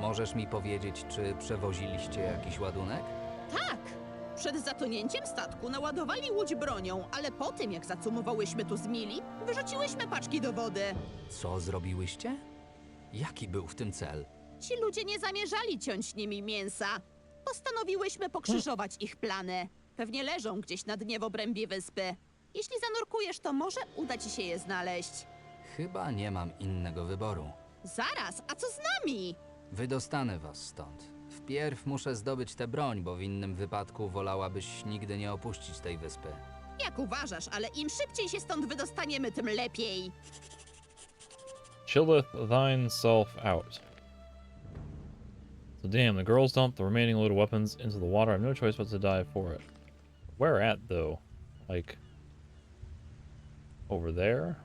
Możesz mi powiedzieć, czy przewoziliście jakiś ładunek? Tak! Przed zatonięciem statku naładowali łódź bronią, ale po tym, jak zacumowałyśmy tu z Mili, wyrzuciłyśmy paczki do wody. Co zrobiłyście? Jaki był w tym cel? Ci ludzie nie zamierzali ciąć nimi mięsa. Postanowiłyśmy pokrzyżować ich plany. Pewnie leżą gdzieś na dnie w obrębie wyspy. Jeśli zanurkujesz, to może uda ci się je znaleźć. Chyba nie mam innego wyboru. Zaraz, a co z nami? Wydostanę was stąd. Wpierw muszę zdobyć tę broń, bo w innym wypadku wolałabyś nigdy nie opuścić tej wyspy. Jak uważasz, ale im szybciej się stąd wydostaniemy, tym lepiej. Chilleth thine self out. So damn, the girls dumped the remaining load of weapons into the water. I have no choice but to dive for it. Where at, though? Like, over there?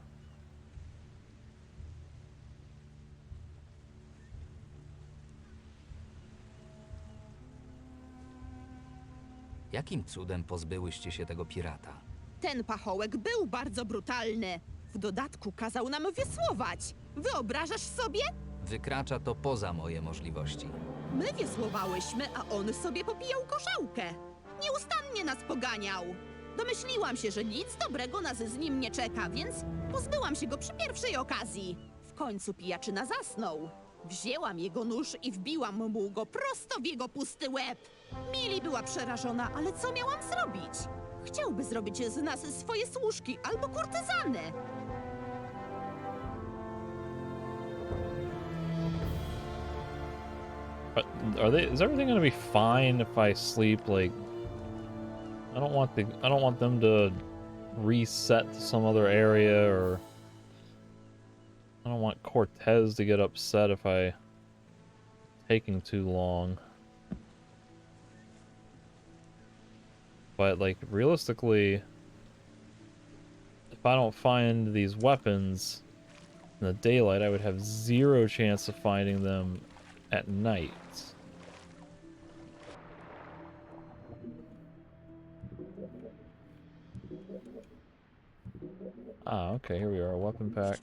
Jakim cudem pozbyłyście się tego pirata? Ten pachołek był bardzo brutalny. W dodatku kazał nam wiosłować. Wyobrażasz sobie? Wykracza to poza moje możliwości. My wiosłowałyśmy, a on sobie popijał gorzałkę. Nieustannie nas poganiał. Domyśliłam się, że nic dobrego nas z nim nie czeka, więc pozbyłam się go przy pierwszej okazji. W końcu pijaczyna zasnął. Wzięłam jego nóż i wbiłam mu go prosto w jego pusty łeb. Mili była przerażona, ale co miałam zrobić? Chciałby zrobić z nas swoje służki albo kurtyzany. But is everything gonna be fine if I sleep? Like, I don't want them to reset to some other area, or I don't want Cortez to get upset if I taking too long. But like, realistically, if I don't find these weapons in the daylight, I would have zero chance of finding them at night. Ah, okay, here we are, weapon pack.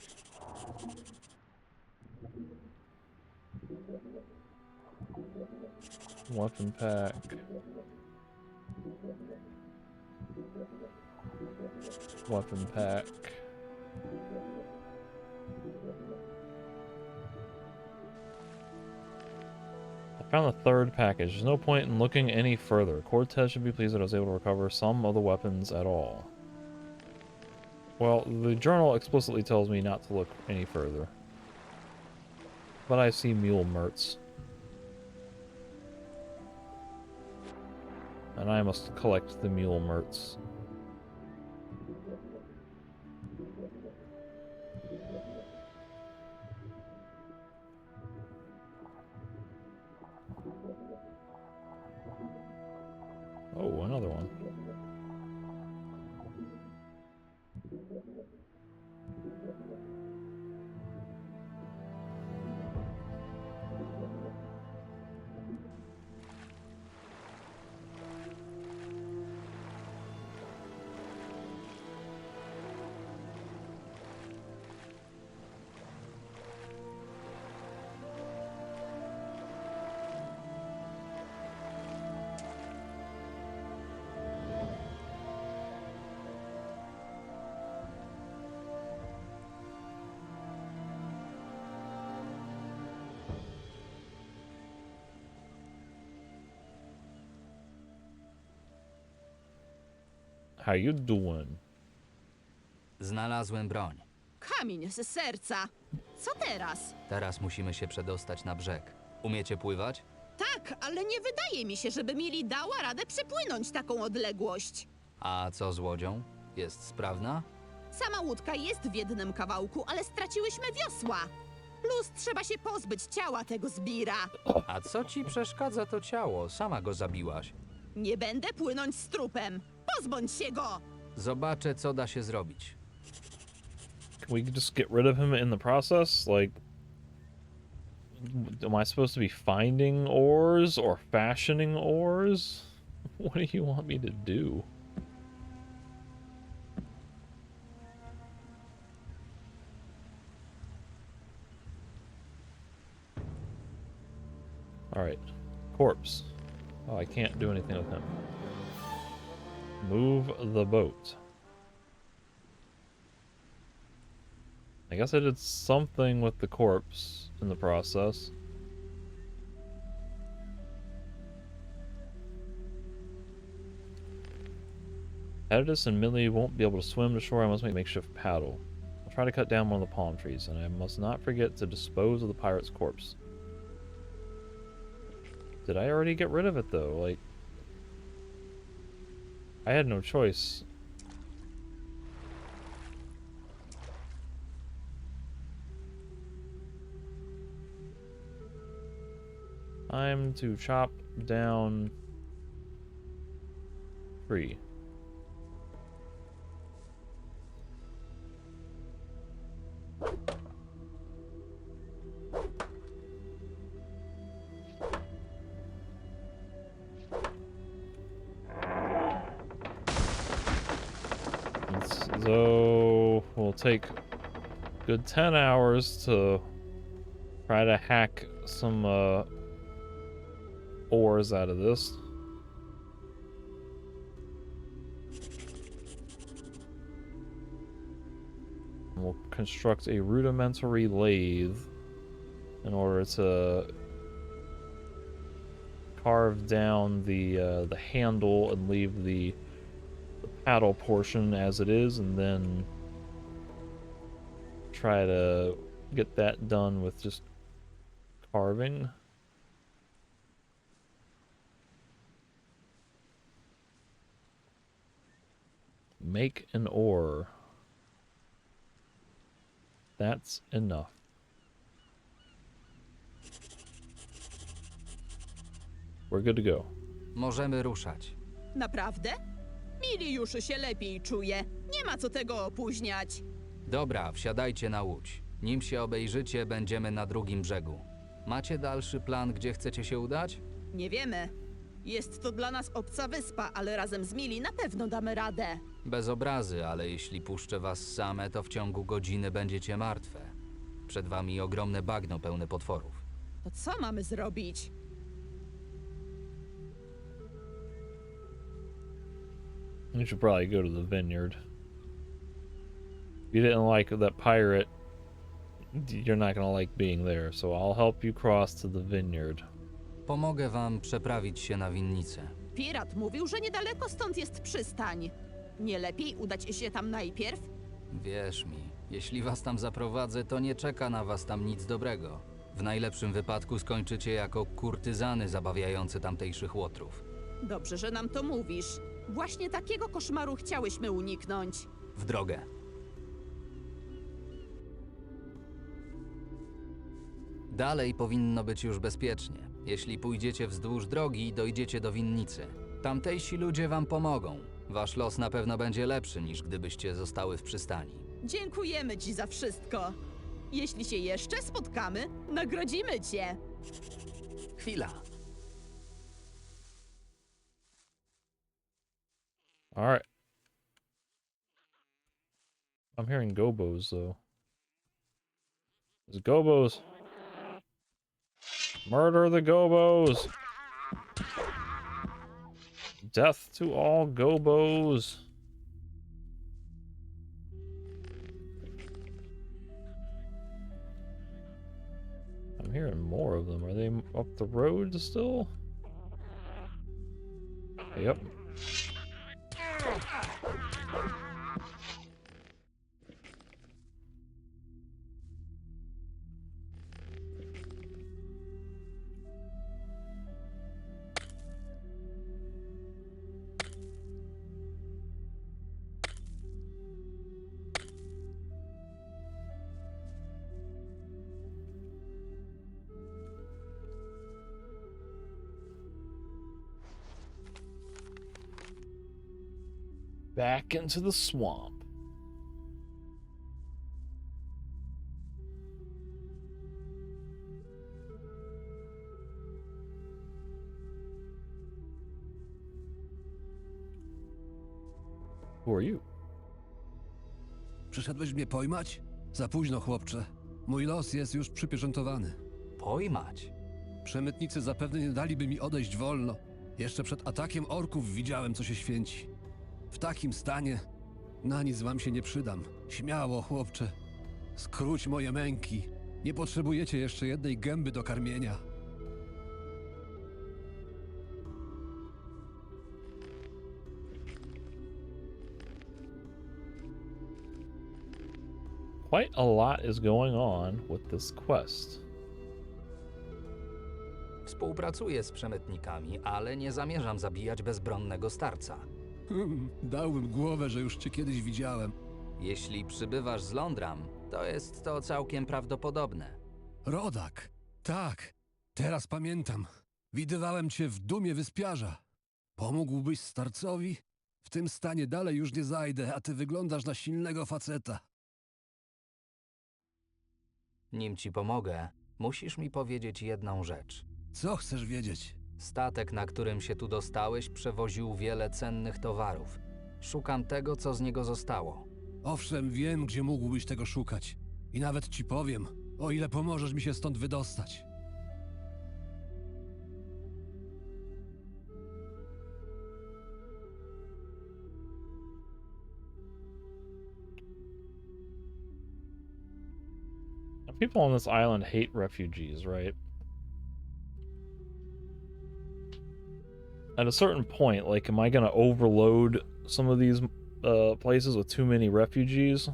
Weapon pack. Weapon pack. I found the third package. There's no point in looking any further. Cortez should be pleased that I was able to recover some of the weapons at all. Well, the journal explicitly tells me not to look any further. But I see mule merts. And I must collect the mule merts. Oh, another one. How you doing? Znalazłem broń. Kamień z serca. Co teraz? Teraz musimy się przedostać na brzeg. Umiecie pływać? Tak, ale nie wydaje mi się, żeby Mili dała radę przepłynąć taką odległość. A co z łodzią? Jest sprawna? Sama łódka jest w jednym kawałku, ale straciłyśmy wiosła. Plus trzeba się pozbyć ciała tego zbira. A co ci przeszkadza to ciało? Sama go zabiłaś. Nie będę płynąć z trupem. Pozbądź się go! Zobaczę, co da się zrobić. Can we just get rid of him in the process? Like, am I supposed to be finding ores or fashioning ores? What do you want me to do? Alright. Corpse. Oh, I can't do anything with him. Move the boat. I guess I did something with the corpse in the process. Hedis and Millie won't be able to swim to shore. I must make a makeshift paddle. I'll try to cut down one of the palm trees, and I must not forget to dispose of the pirate's corpse. Did I already get rid of it, though? Like, I had no choice. Time to chop down tree. So we'll take a good 10 hours to try to hack some ores out of this. And we'll construct a rudimentary lathe in order to carve down the handle and leave the paddle portion as it is, and then try to get that done with just carving. Make an ore. That's enough. We're good to go. Możemy ruszać. Naprawdę? Mili już się lepiej czuje. Nie ma co tego opóźniać. Dobra, wsiadajcie na łódź. Nim się obejrzycie, będziemy na drugim brzegu. Macie dalszy plan, gdzie chcecie się udać? Nie wiemy. Jest to dla nas obca wyspa, ale razem z Mili na pewno damy radę. Bez obrazy, ale jeśli puszczę was same, to w ciągu godziny będziecie martwe. Przed wami ogromne bagno pełne potworów. To co mamy zrobić? You should probably go to the vineyard. If you didn't like that pirate, you're not gonna like being there, so I'll help you cross to the vineyard. Pomogę wam przeprawić się na winnicę. Pirat mówił, że niedaleko stąd jest przystań. Nie lepiej udać się tam najpierw? Wierz mi, jeśli was tam zaprowadzę, to nie czeka na was tam nic dobrego. W najlepszym wypadku skończycie jako kurtyzany zabawiające tamtejszych łotrów. Dobrze, że nam to mówisz. Właśnie takiego koszmaru chciałyśmy uniknąć. W drogę. Dalej powinno być już bezpiecznie. Jeśli pójdziecie wzdłuż drogi, dojdziecie do winnicy. Tamtejsi ludzie wam pomogą. Wasz los na pewno będzie lepszy niż gdybyście zostały w przystani. Dziękujemy ci za wszystko. Jeśli się jeszcze spotkamy, nagrodzimy cię. Chwila. All right. I'm hearing gobos though. There's gobos. Murder the gobos. Death to all gobos. I'm hearing more of them. Are they up the road still? Yep. Back into the swamp. Who are you? Przyszedłeś mnie pojmać? Za późno, chłopcze. Mój los jest już przypieczętowany. Pojmać? Przemytnicy zapewne nie daliby mi odejść wolno. Jeszcze przed atakiem orków widziałem, co się święci. W takim stanie na nic wam się nie przydam. Śmiało, chłopcze. Skróć moje męki. Nie potrzebujecie jeszcze jednej gęby do karmienia. Quite a lot is going on with this quest. Współpracuję z przemytnikami, ale nie zamierzam zabijać bezbronnego starca. Dałbym głowę, że już cię kiedyś widziałem. Jeśli przybywasz z Lądram, to jest to całkiem prawdopodobne. Rodak. Tak. Teraz pamiętam. Widywałem cię w dumie wyspiarza. Pomógłbyś starcowi? W tym stanie dalej już nie zajdę, a ty wyglądasz na silnego faceta. Nim ci pomogę, musisz mi powiedzieć jedną rzecz. Co chcesz wiedzieć? Statek, na którym się tu dostałeś, przewoził wiele cennych towarów. Szukam tego, co z niego zostało. Owszem, wiem, gdzie mógłbyś tego szukać. I nawet ci powiem, o ile pomożesz mi się stąd wydostać. People on this island hate refugees, right? At a certain point, like, am I gonna overload some of these places with too many refugees?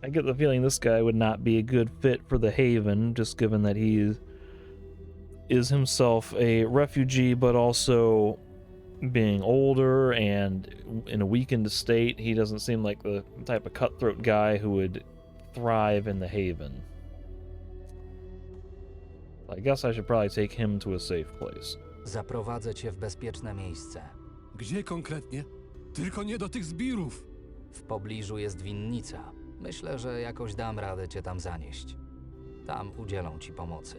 I get the feeling this guy would not be a good fit for the Haven, just given that he is himself a refugee, but also being older and in a weakened state. He doesn't seem like the type of cutthroat guy who would thrive in the Haven. I guess I should probably take him to a safe place. Zaprowadzę cię w bezpieczne miejsce. Gdzie konkretnie? Tylko nie do tych zbirów. W pobliżu jest winnica. Myślę, że jakoś dam radę cię tam zanieść. Tam udzielą ci pomocy.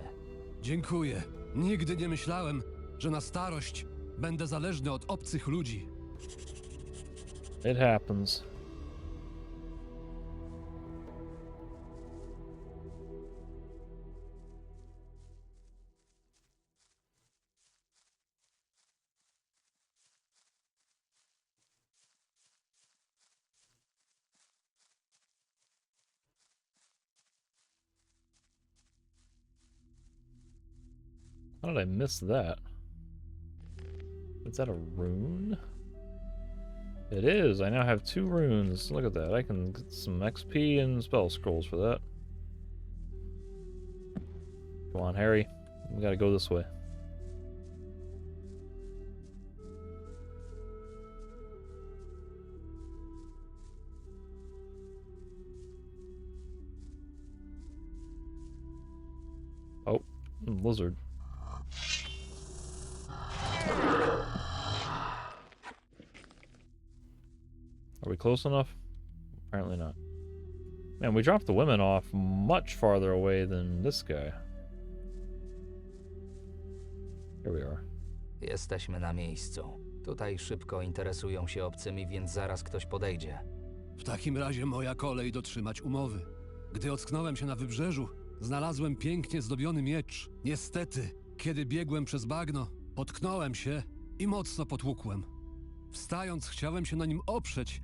Dziękuję. Nigdy nie myślałem, że na starość będę zależny od obcych ludzi. It happens. How did I miss that? Is that a rune? It is. I now have 2 runes. Look at that. I can get some XP and spell scrolls for that. Come on, Harry. We gotta go this way. Oh, lizard. Are we close enough? Apparently not. Man, we dropped the women off much farther away than this guy. Here we are. Jesteśmy na miejscu. Tutaj szybko interesują się obcymi, więc zaraz ktoś podejdzie. W takim razie moja kolej dotrzymać umowy. Gdy ocknąłem się na wybrzeżu, znalazłem pięknie zdobiony miecz. Niestety, kiedy biegłem przez bagno, potknąłem się i mocno potłukłem. Wstając, chciałem się na nim oprzeć,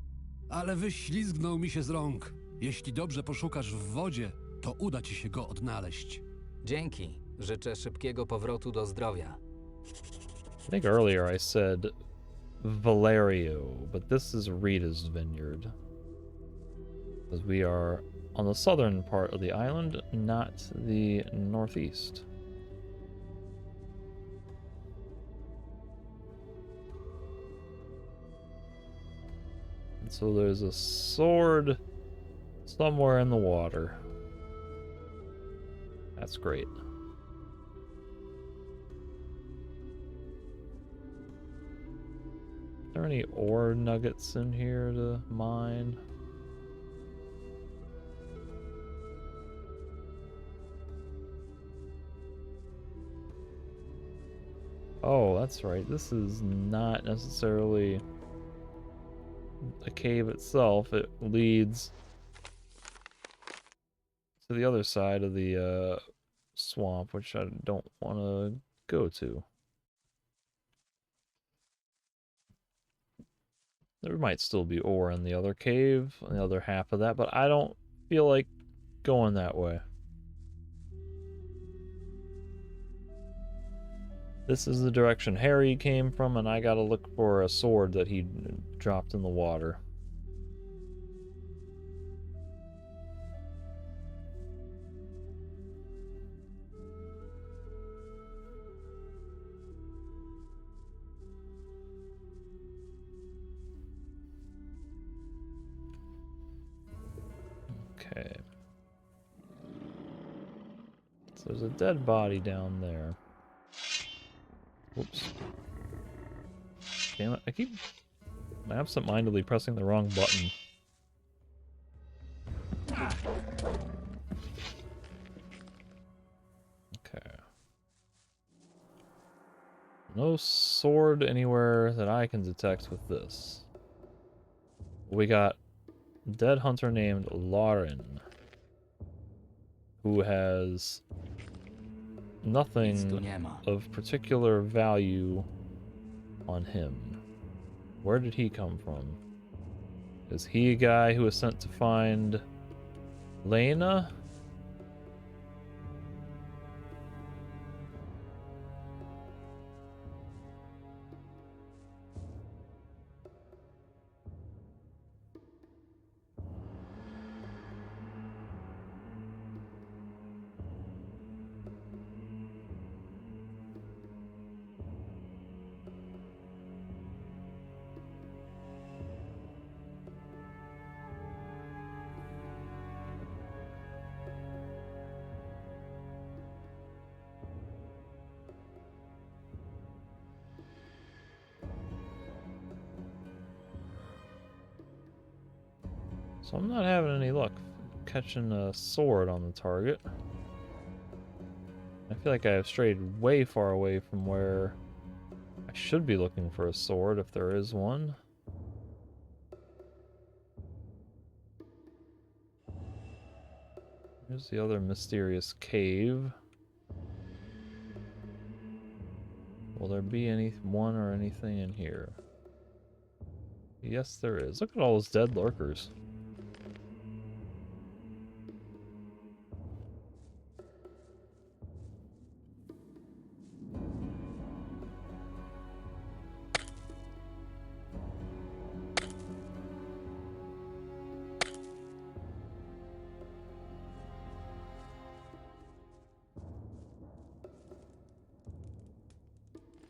ale wyślizgnął mi się z rąk. Jeśli dobrze poszukasz w wodzie, to uda ci się go odnaleźć. Dzięki. Życzę szybkiego powrotu do zdrowia. I think earlier I said Valerio, but this is Rita's vineyard. Because we are on the southern part of the island, not the northeast. And so there's a sword somewhere in the water. That's great. Are there any ore nuggets in here to mine? Oh, that's right. This is not necessarily a cave itself. It leads to the other side of the swamp, which I don't want to go to. There might still be ore in the other cave, on the other half of that, but I don't feel like going that way. This is the direction Harry came from, and I gotta look for a sword that he dropped in the water. Okay. So there's a dead body down there. Whoops. Damn it, I keep absent-mindedly pressing the wrong button. Okay. No sword anywhere that I can detect with this. We got a dead hunter named Lauren, who has nothing of particular value on him. Where did he come from? Is he a guy who was sent to find Lena? So I'm not having any luck catching a sword on the target. I feel like I have strayed way far away from where I should be looking for a sword if there is one. Here's the other mysterious cave. Will there be one or anything in here? Yes, there is. Look at all those dead lurkers.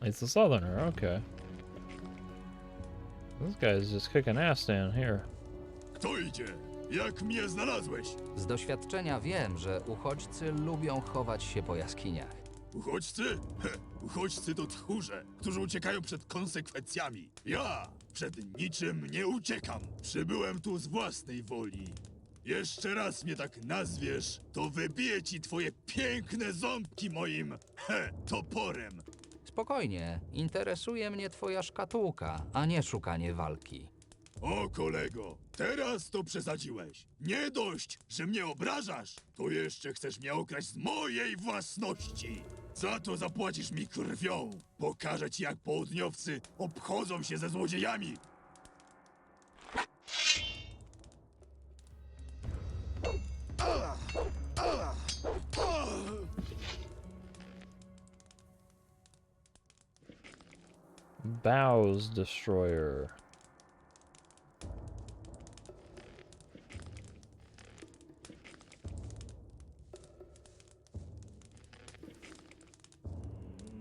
It's the southerner, okay. This guy's just kicking ass down here. Kto idzie? Jak mnie znalazłeś? Z doświadczenia wiem, że uchodźcy lubią chować się po jaskiniach. Uchodźcy? Uchodźcy to tchórze, którzy uciekają przed konsekwencjami. Ja przed niczym nie uciekam. Przybyłem tu z własnej woli. Jeszcze raz mnie tak nazwiesz, to wybiję ci twoje piękne ząbki moim toporem. Spokojnie, interesuje mnie twoja szkatułka, a nie szukanie walki. O kolego, teraz to przesadziłeś. Nie dość, że mnie obrażasz, to jeszcze chcesz mnie okraść z mojej własności. Za to zapłacisz mi krwią. Pokażę ci, jak południowcy obchodzą się ze złodziejami. Bows Destroyer.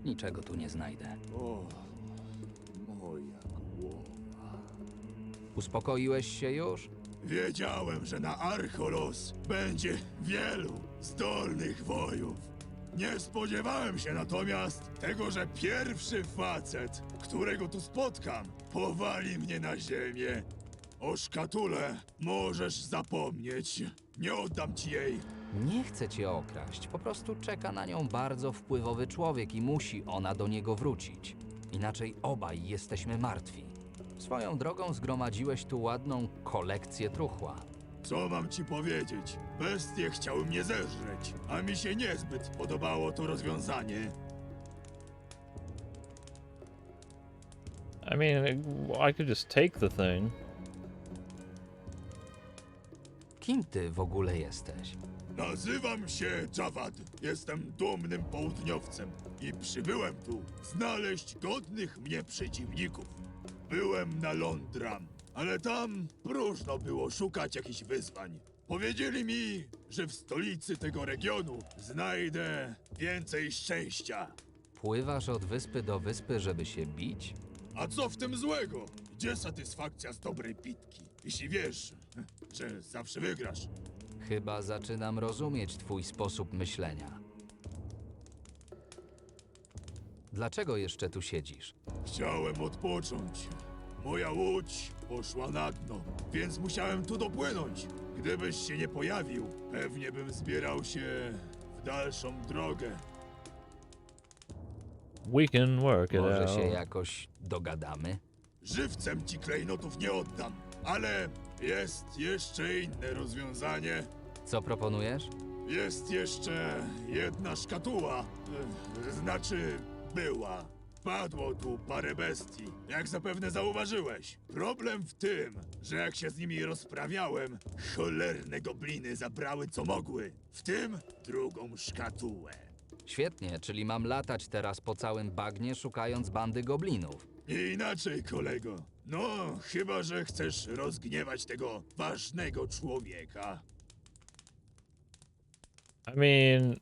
Niczego tu nie znajdę. O, moja głowa. Uspokoiłeś się już? Wiedziałem, że na Archolos będzie wielu zdolnych wojów. Nie spodziewałem się natomiast tego, że pierwszy facet, którego tu spotkam, powali mnie na ziemię. O szkatule możesz zapomnieć. Nie oddam ci jej. Nie chcę cię okraść, po prostu czeka na nią bardzo wpływowy człowiek i musi ona do niego wrócić. Inaczej obaj jesteśmy martwi. Swoją drogą zgromadziłeś tu ładną kolekcję truchła. Co mam ci powiedzieć? Bestie chciały mnie zeżreć, a mi się niezbyt podobało to rozwiązanie. I mean, I could just take the thing. Kim ty w ogóle jesteś? Nazywam się Javad. Jestem dumnym południowcem i przybyłem tu znaleźć godnych mnie przeciwników. Byłem na Londram, ale tam próżno było szukać jakichś wyzwań. Powiedzieli mi, że w stolicy tego regionu znajdę więcej szczęścia. Pływasz od wyspy do wyspy, żeby się bić? A co w tym złego? Gdzie satysfakcja z dobrej bitki? Jeśli wiesz, że zawsze wygrasz. Chyba zaczynam rozumieć twój sposób myślenia. Dlaczego jeszcze tu siedzisz? Chciałem odpocząć. Moja łódź poszła na dno, więc musiałem tu dopłynąć. Gdybyś się nie pojawił, pewnie bym zbierał się w dalszą drogę. We can work it Może out. się jakoś dogadamy? Żywcem ci klejnotów nie oddam, ale jest jeszcze inne rozwiązanie. Co proponujesz? Jest jeszcze jedna szkatuła, znaczy była. Padło tu parę bestii, jak zapewne zauważyłeś. Problem w tym, że jak się z nimi rozprawiałem, cholerne gobliny zabrały co mogły, w tym drugą szkatułę. Świetnie, czyli mam latać teraz po całym bagnie, szukając bandy goblinów. Nie inaczej, kolego. No, chyba że chcesz rozgniewać tego ważnego człowieka. I mean,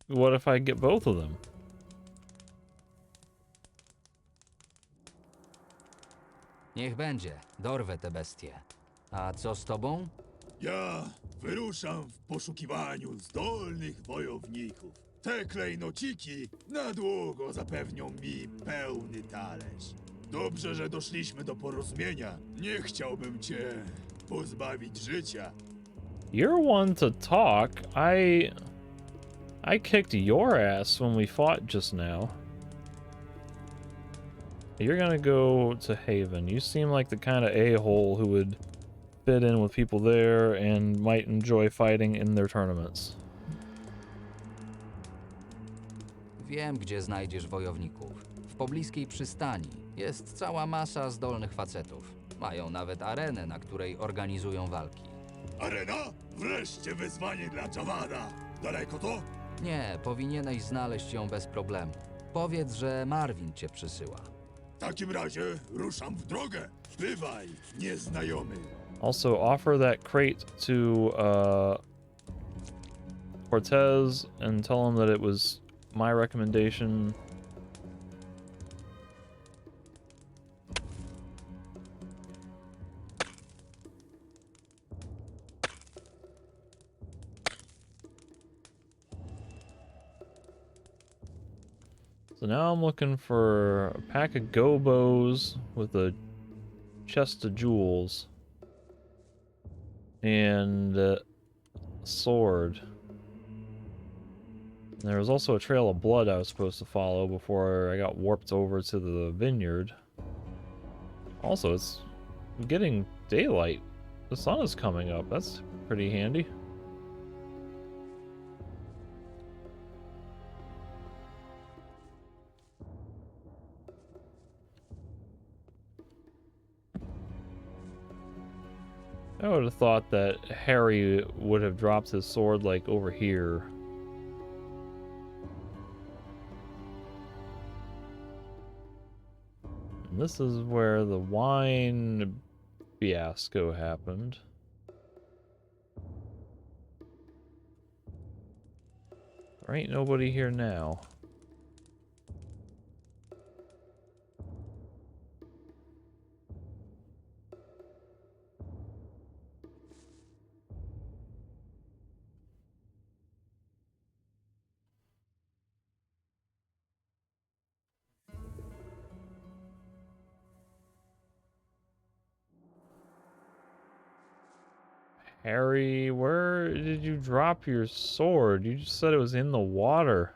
what if I get both of them? Niech będzie, dorwę te bestie. A co z tobą? Ja wyruszam w poszukiwaniu zdolnych wojowników. Te klejnociki na długo zapewnią mi pełny talerz. Dobrze, że doszliśmy do porozumienia. Nie chciałbym cię pozbawić życia. You're one to talk. I kicked your ass when we fought just now. You're gonna go to Haven. You seem like the kind of a-hole who would fit in with people there and might enjoy fighting in their tournaments. Wiem, gdzie znajdziesz wojowników. W pobliskiej przystani jest cała masa zdolnych facetów. Mają nawet arenę, na której organizują walki. Arena? Wreszcie wyzwanie dla Javada. Daleko to? Nie, powinieneś znaleźć ją bez problemu. Powiedz, że Marvin cię przysyła. W takim razie ruszam w drogę. Bywaj, nieznajomy. Also, offer that crate to Cortez and tell him that it was my recommendation. So now I'm looking for a pack of gobos with a chest of jewels and a sword. And there was also a trail of blood I was supposed to follow before I got warped over to the vineyard. Also, it's getting daylight. The sun is coming up. That's pretty handy. I would have thought that Harry would have dropped his sword like over here. And this is where the wine fiasco happened. There ain't nobody here now. Harry, where did you drop your sword? You just said it was in the water.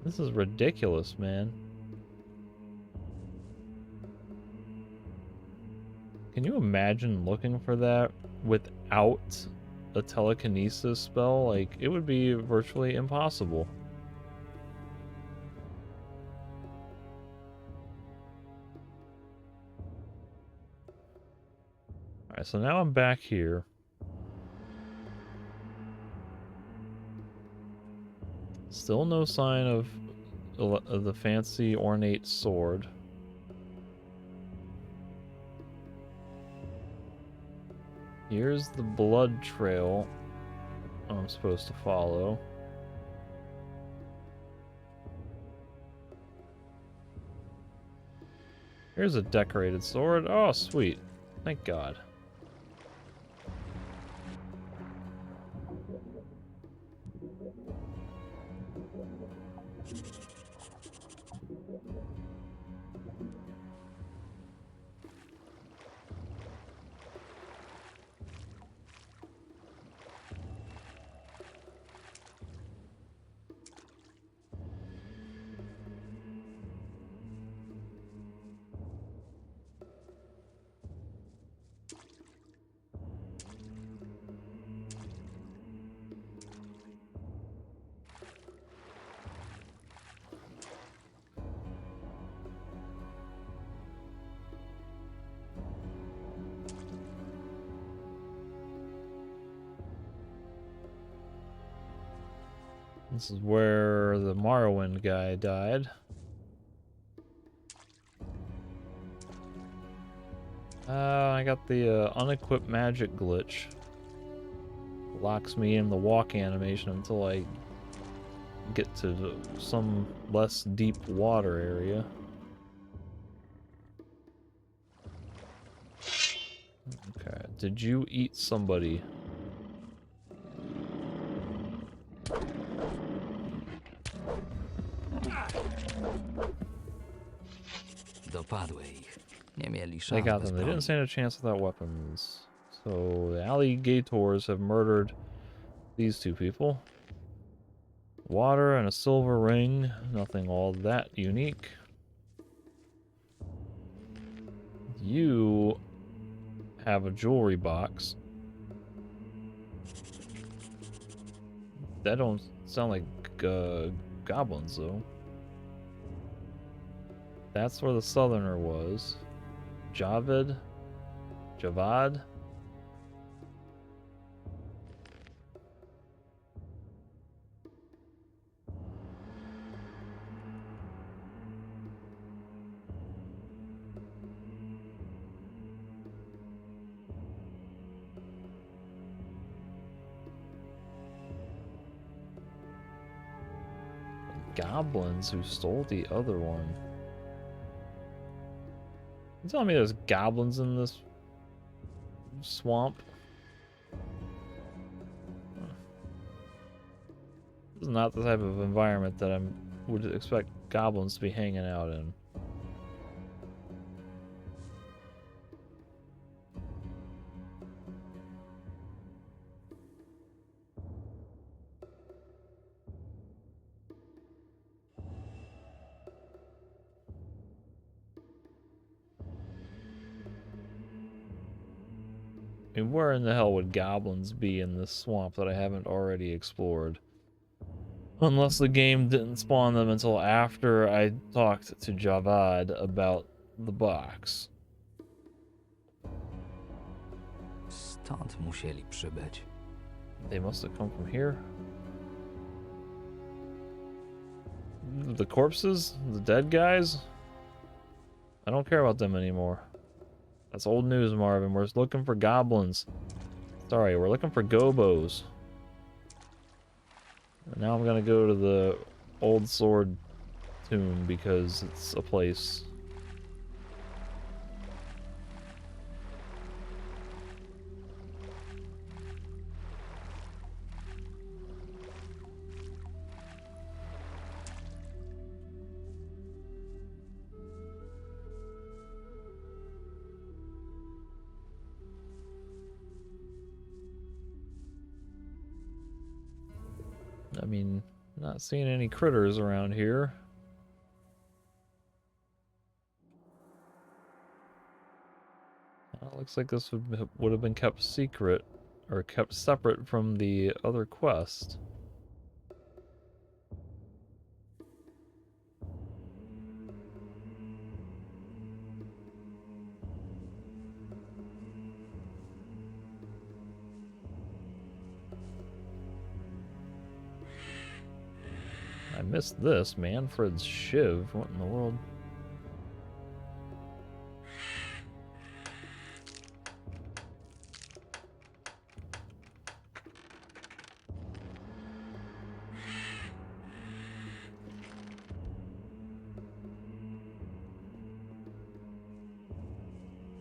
This is ridiculous, man. Can you imagine looking for that without a telekinesis spell? Like, it would be virtually impossible. Alright, so now I'm back here. Still no sign of the fancy ornate sword. Here's the blood trail I'm supposed to follow. Here's a decorated sword. Oh, sweet. Thank God. This is where the Morrowind guy died. I got the unequipped magic glitch. Locks me in the walk animation until I get to some less deep water area. Okay, did you eat somebody? Dopadły ich. Nie mieli They szans got bez them. They broni. didn't stand a chance without weapons. So the alligators have murdered these two people. Water and a silver ring. Nothing all that unique. You have a jewelry box. That don't sound like goblins, though. That's where the southerner was. Javad? Goblins who stole the other one. You telling me there's goblins in this swamp? This is not the type of environment that I would expect goblins to be hanging out in. I mean, where in the hell would goblins be in this swamp that I haven't already explored? Unless the game didn't spawn them until after I talked to Javad about the box. Stąd musieli przybyć. They must have come from here. The corpses? The dead guys? I don't care about them anymore. That's old news, Marvin. We're looking for goblins. Sorry, we're looking for gobos. And now I'm gonna go to the Old Sword Tomb because it's a place. I mean, not seeing any critters around here. Looks like this would have been kept secret, or kept separate from the other quest. I missed this, Manfred's Shiv. What in the world?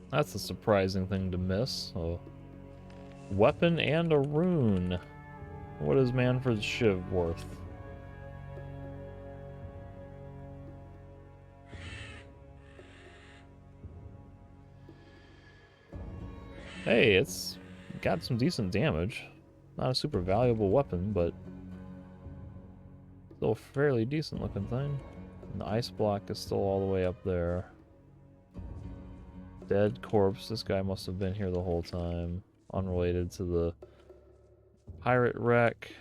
That's a surprising thing to miss. A weapon and a rune. What is Manfred's Shiv worth? Hey, it's got some decent damage. Not a super valuable weapon, but still a fairly decent looking thing. And the ice block is still all the way up there. Dead corpse. This guy must have been here the whole time. Unrelated to the pirate wreck.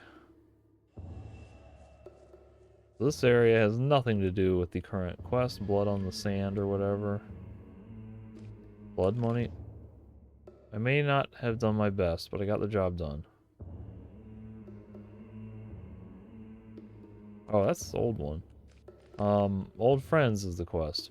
This area has nothing to do with the current quest. Blood on the sand or whatever. Blood money. I may not have done my best, but I got the job done. Oh, that's the old one. Old Friends is the quest.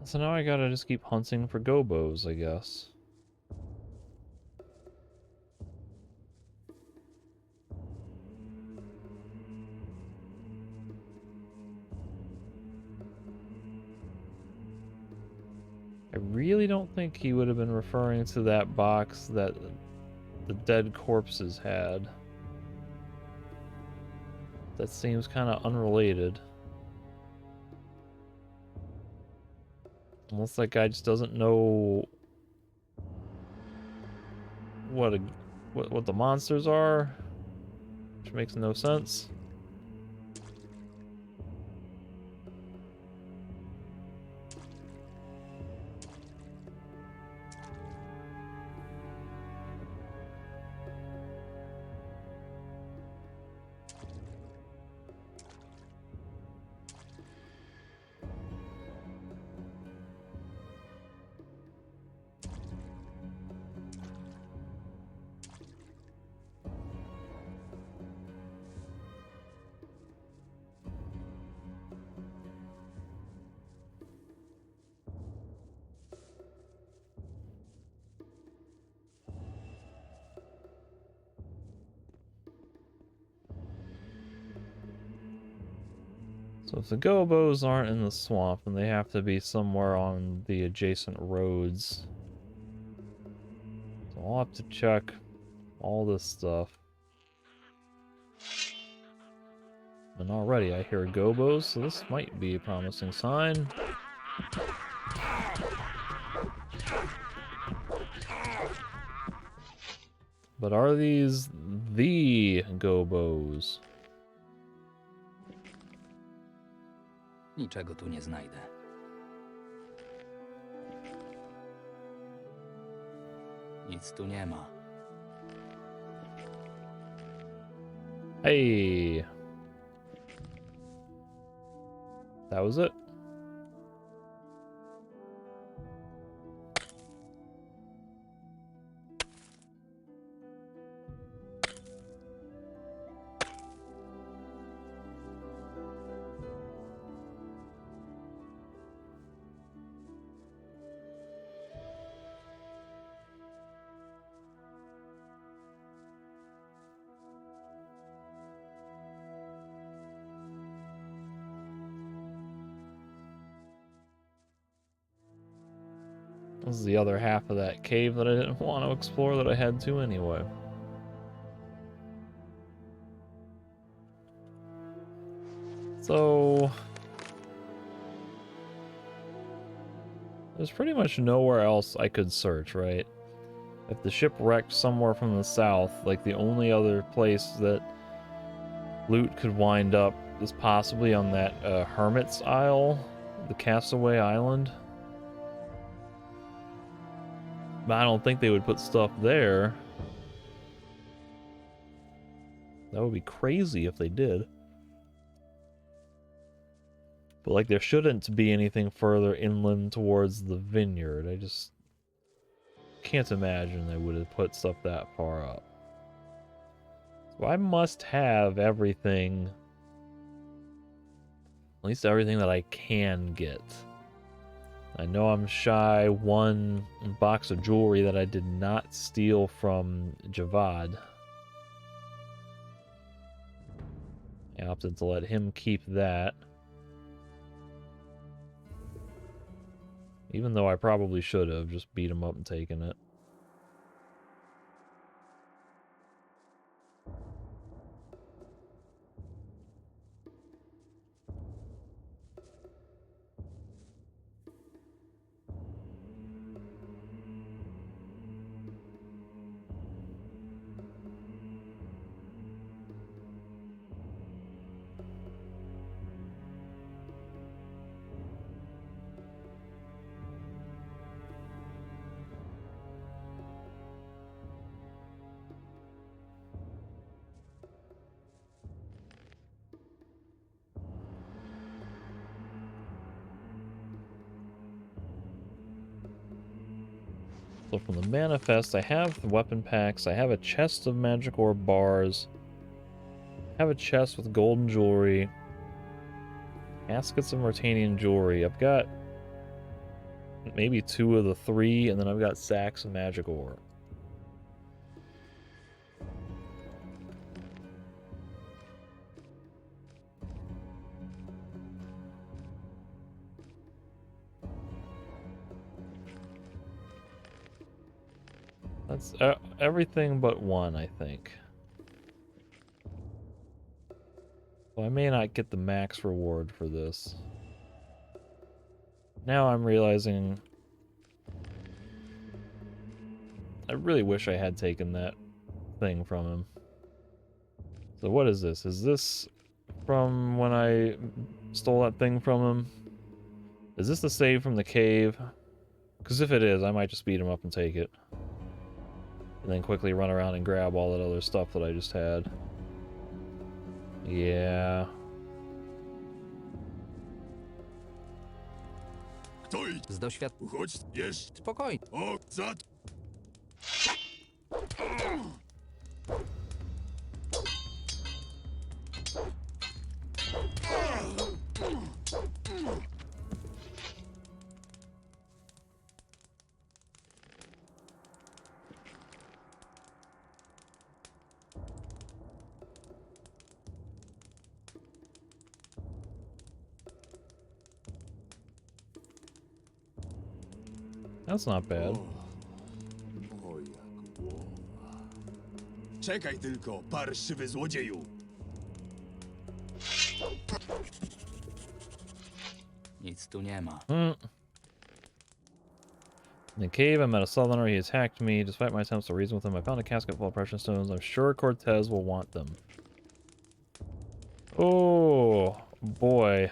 So now I gotta just keep hunting for gobos, I guess. I really don't think he would have been referring to that box that the dead corpses had. That seems kind of unrelated. Unless that guy just doesn't know what the monsters are, which makes no sense. So if the gobos aren't in the swamp, then they have to be somewhere on the adjacent roads. So I'll have to check all this stuff. And already I hear gobos, so this might be a promising sign. But are these the gobos? Niczego tu nie znajdę. Nic tu nie ma. Hey! That was it. This is the other half of that cave that I didn't want to explore that I had to anyway. So there's pretty much nowhere else I could search, right? If the ship wrecked somewhere from the south, like the only other place that loot could wind up is possibly on that Hermit's Isle, the Castaway Island. But I don't think they would put stuff there. That would be crazy if they did. But like there shouldn't be anything further inland towards the vineyard. I just can't imagine they would have put stuff that far up. So I must have everything. At least everything that I can get. I know I'm shy one box of jewelry that I did not steal from Javad. I opted to let him keep that. Even though I probably should have just beat him up and taken it. So from the manifest, I have the weapon packs, I have a chest of magic ore bars, I have a chest with golden jewelry, caskets of Myrtanian jewelry. I've got maybe 2 of the 3, and then I've got sacks of magic ore. That's everything but 1, I think. So I may not get the max reward for this. Now I'm realizing I really wish I had taken that thing from him. So what is this? Is this from when I stole that thing from him? Is this the save from the cave? Because if it is, I might just beat him up and take it. And then quickly run around and grab all that other stuff that I just had. Yeah. Z doświadczenia. Uchodź, jeszcze. Spokojnie. O, za... That's not bad. Moja głowa. Czekaj tylko, parszywy złodzieju. Nic tu nie ma. In the cave, I met a southerner. He attacked me. Despite my attempts to reason with him, I found a casket full of precious stones. I'm sure Cortez will want them. Oh, boy.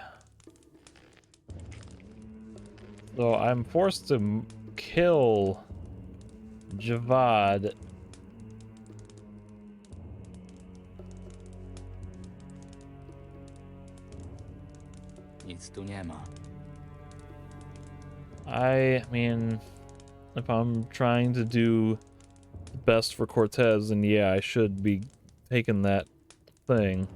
So I'm forced to kill Javad. Nic tu nie ma. I mean, if I'm trying to do the best for Cortez, then yeah, I should be taking that thing.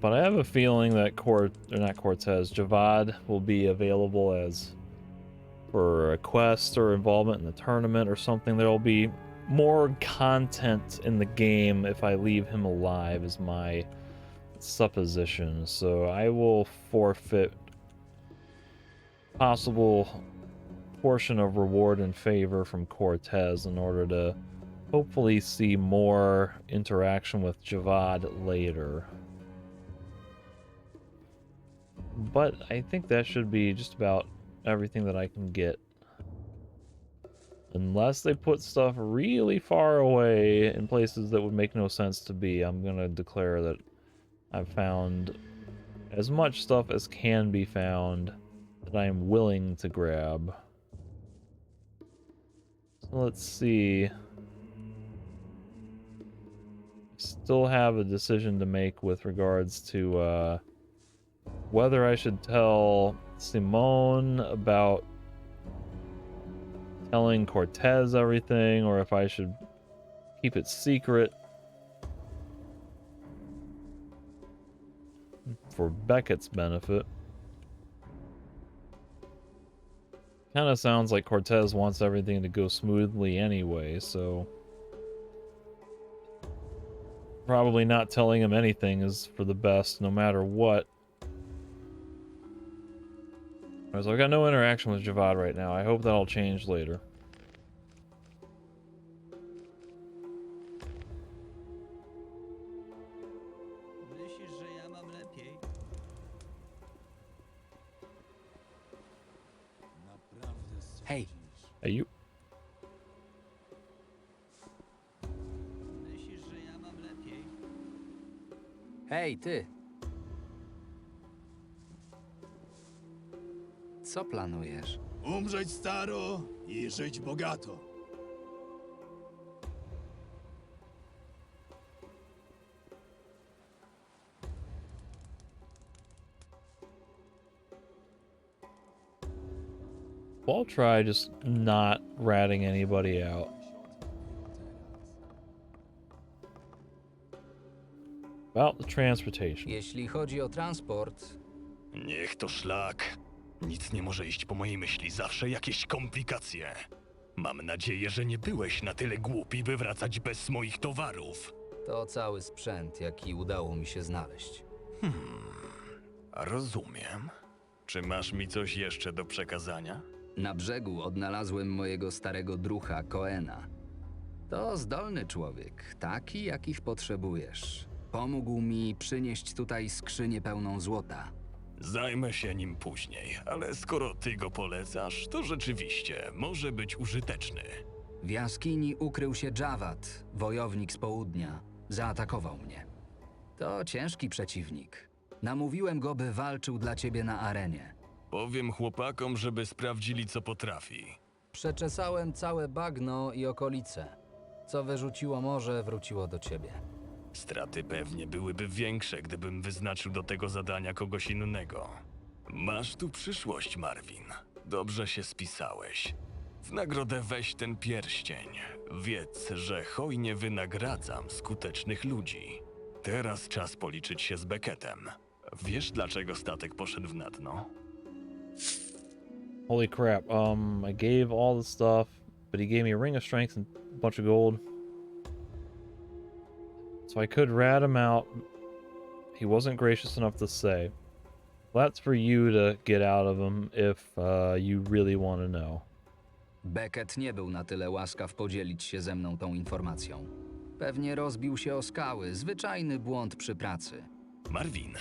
But I have a feeling that Javad will be available as for a quest or involvement in the tournament or something. There'll be more content in the game if I leave him alive, is my supposition. So I will forfeit possible portion of reward and favor from Cortez in order to hopefully see more interaction with Javad later. But I think that should be just about everything that I can get. Unless they put stuff really far away in places that would make no sense to be, I'm gonna declare that I've found as much stuff as can be found that I am willing to grab. So let's see. Still have a decision to make with regards to whether I should tell Simone about telling Cortez everything, or if I should keep it secret for Beckett's benefit. Kind of sounds like Cortez wants everything to go smoothly anyway, so probably not telling him anything is for the best no matter what. So I got no interaction with Javad right now. I hope that'll change later. Myślisz, że ja mam lepiej? Hej, Hey, you. Myślisz, że ja mam lepiej? hej, ty. Co planujesz? Umrzeć staro i żyć bogato. I'll try just not ratting anybody out. About the transportation. Jeśli chodzi o transport, Niech to szlak. Nic nie może iść po mojej myśli, zawsze jakieś komplikacje. Mam nadzieję, że nie byłeś na tyle głupi, by wracać bez moich towarów. to cały sprzęt, jaki udało mi się znaleźć. Rozumiem. Czy masz mi coś jeszcze do przekazania? Na brzegu odnalazłem mojego starego drucha Coena. To zdolny człowiek, taki jakich potrzebujesz. Pomógł mi przynieść tutaj skrzynię pełną złota. Zajmę się nim później, ale skoro ty go polecasz, to rzeczywiście może być użyteczny. W jaskini ukrył się Javad, wojownik z południa. Zaatakował mnie. To ciężki przeciwnik. Namówiłem go, by walczył dla ciebie na arenie. Powiem chłopakom, żeby sprawdzili, co potrafi. Przeczesałem całe bagno i okolice. Co wyrzuciło morze, wróciło do ciebie. Straty pewnie byłyby większe, gdybym wyznaczył do tego zadania kogoś innego. Masz tu przyszłość, Marvin. Dobrze się spisałeś. W nagrodę weź ten pierścień. Wiedz, że hojnie wynagradzam skutecznych ludzi. Teraz czas policzyć się z Beckettem. Wiesz, dlaczego statek poszedł na dno? Holy crap. I gave all the stuff, but he gave me a ring of strength and a bunch of gold. So I could rat him out. He wasn't gracious enough to say. That's for you to get out of him if you really want to know. Beckett nie był na tyle łaskaw podzielić się ze mną tą informacją. Pewnie rozbił się o skały, zwyczajny błąd przy pracy. Marvin,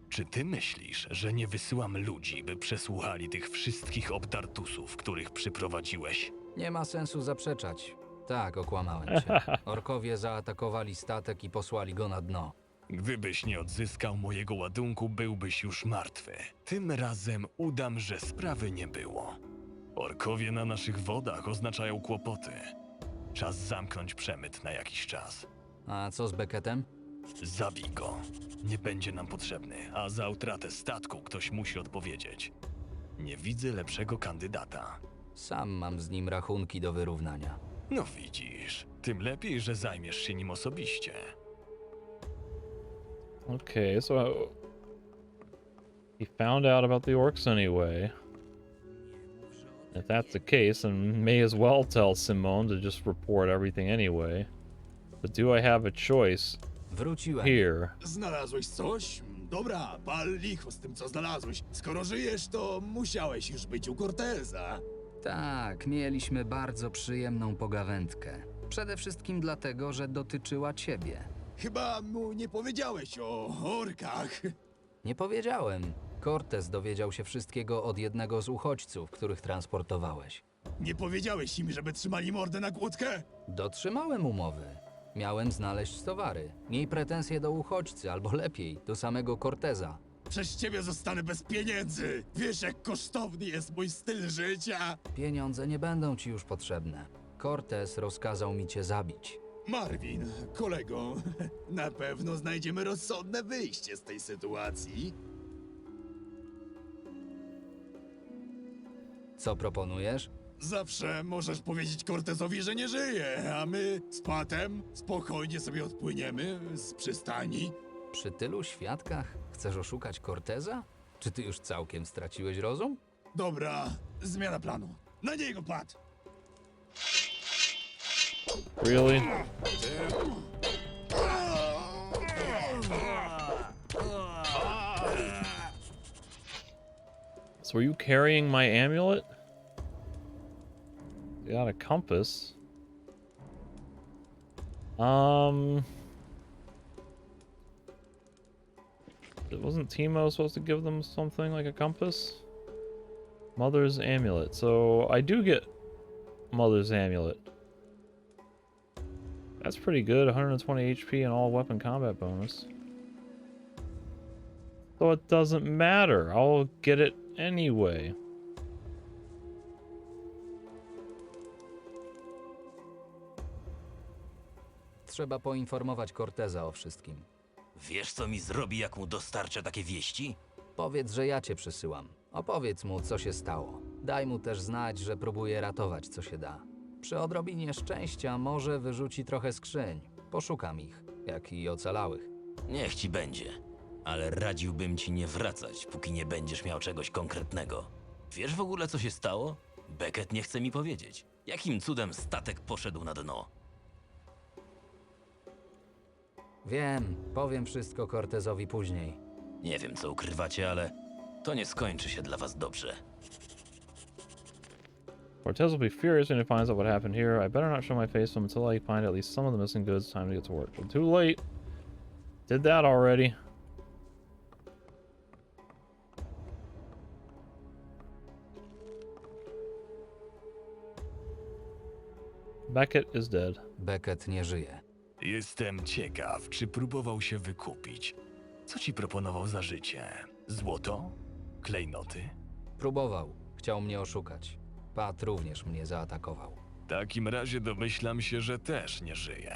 czy ty myślisz, że nie wysyłam ludzi, by przesłuchali tych wszystkich obdartusów, których przyprowadziłeś? Nie ma sensu zaprzeczać. Tak, okłamałem cię. Orkowie zaatakowali statek i posłali go na dno. Gdybyś nie odzyskał mojego ładunku, byłbyś już martwy. Tym razem udam, że sprawy nie było. Orkowie na naszych wodach oznaczają kłopoty. Czas zamknąć przemyt na jakiś czas. A co z Beckettem? Zabij go. Nie będzie nam potrzebny, a za utratę statku ktoś musi odpowiedzieć. Nie widzę lepszego kandydata. Sam mam z nim rachunki do wyrównania. No widzisz, tym lepiej, że zajmiesz się nim osobiście. Okay, so he found out about the orcs anyway. If that's the case, then may as well tell Simone to just report everything anyway. But do I have a choice Wróciłem. here? Znalazłeś coś? Dobra, pal licho z tym, co znalazłeś. Skoro żyjesz, to musiałeś już być u Corteza. Tak, mieliśmy bardzo przyjemną pogawędkę. Przede wszystkim dlatego, że dotyczyła ciebie. Chyba mu nie powiedziałeś o orkach. Nie powiedziałem. Cortez dowiedział się wszystkiego od jednego z uchodźców, których transportowałeś. Nie powiedziałeś im, żeby trzymali mordę na kłódkę? Dotrzymałem umowy. Miałem znaleźć towary. Miej pretensje do uchodźcy, albo lepiej, do samego Corteza. Przez ciebie zostanę bez pieniędzy. Wiesz, jak kosztowny jest mój styl życia. Pieniądze nie będą ci już potrzebne. Cortez rozkazał mi cię zabić. Marvin, kolego, na pewno znajdziemy rozsądne wyjście z tej sytuacji. Co proponujesz? Zawsze możesz powiedzieć Cortezowi, że nie żyje, a my z Patem spokojnie sobie odpłyniemy z przystani. Przy tylu świadkach chcesz oszukać Corteza? Czy ty już całkiem straciłeś rozum? Dobra, zmiana planu. Na niego, Pat! Really? So are you carrying my amulet? You got a compass. Wasn't Timo supposed to give them something like a compass? Mother's amulet. So I do get Mother's amulet. That's pretty good. 120 HP and all weapon combat bonus. So it doesn't matter. I'll get it anyway. Trzeba poinformować Corteza o wszystkim. Wiesz, co mi zrobi, jak mu dostarczę takie wieści? Powiedz, że ja cię przysyłam. Opowiedz mu, co się stało. Daj mu też znać, że próbuję ratować, co się da. Przy odrobinie szczęścia może wyrzuci trochę skrzyń. Poszukam ich, jak i ocalałych. Niech ci będzie. Ale radziłbym ci nie wracać, póki nie będziesz miał czegoś konkretnego. Wiesz w ogóle, co się stało? Beckett nie chce mi powiedzieć. Jakim cudem statek poszedł na dno? Wiem, powiem wszystko Cortezowi później. Nie wiem, co ukrywacie, ale to nie skończy się dla was dobrze. Cortez will be furious when he finds out what happened here. I better not show my face to him until I find at least some of the missing goods. Time to get to work. But too late. Did that already. Beckett is dead. Beckett nie żyje. Jestem ciekaw, czy próbował się wykupić. Co ci proponował za życie? Złoto? Klejnoty? Próbował. Chciał mnie oszukać. Pat również mnie zaatakował. W takim razie domyślam się, że też nie żyje.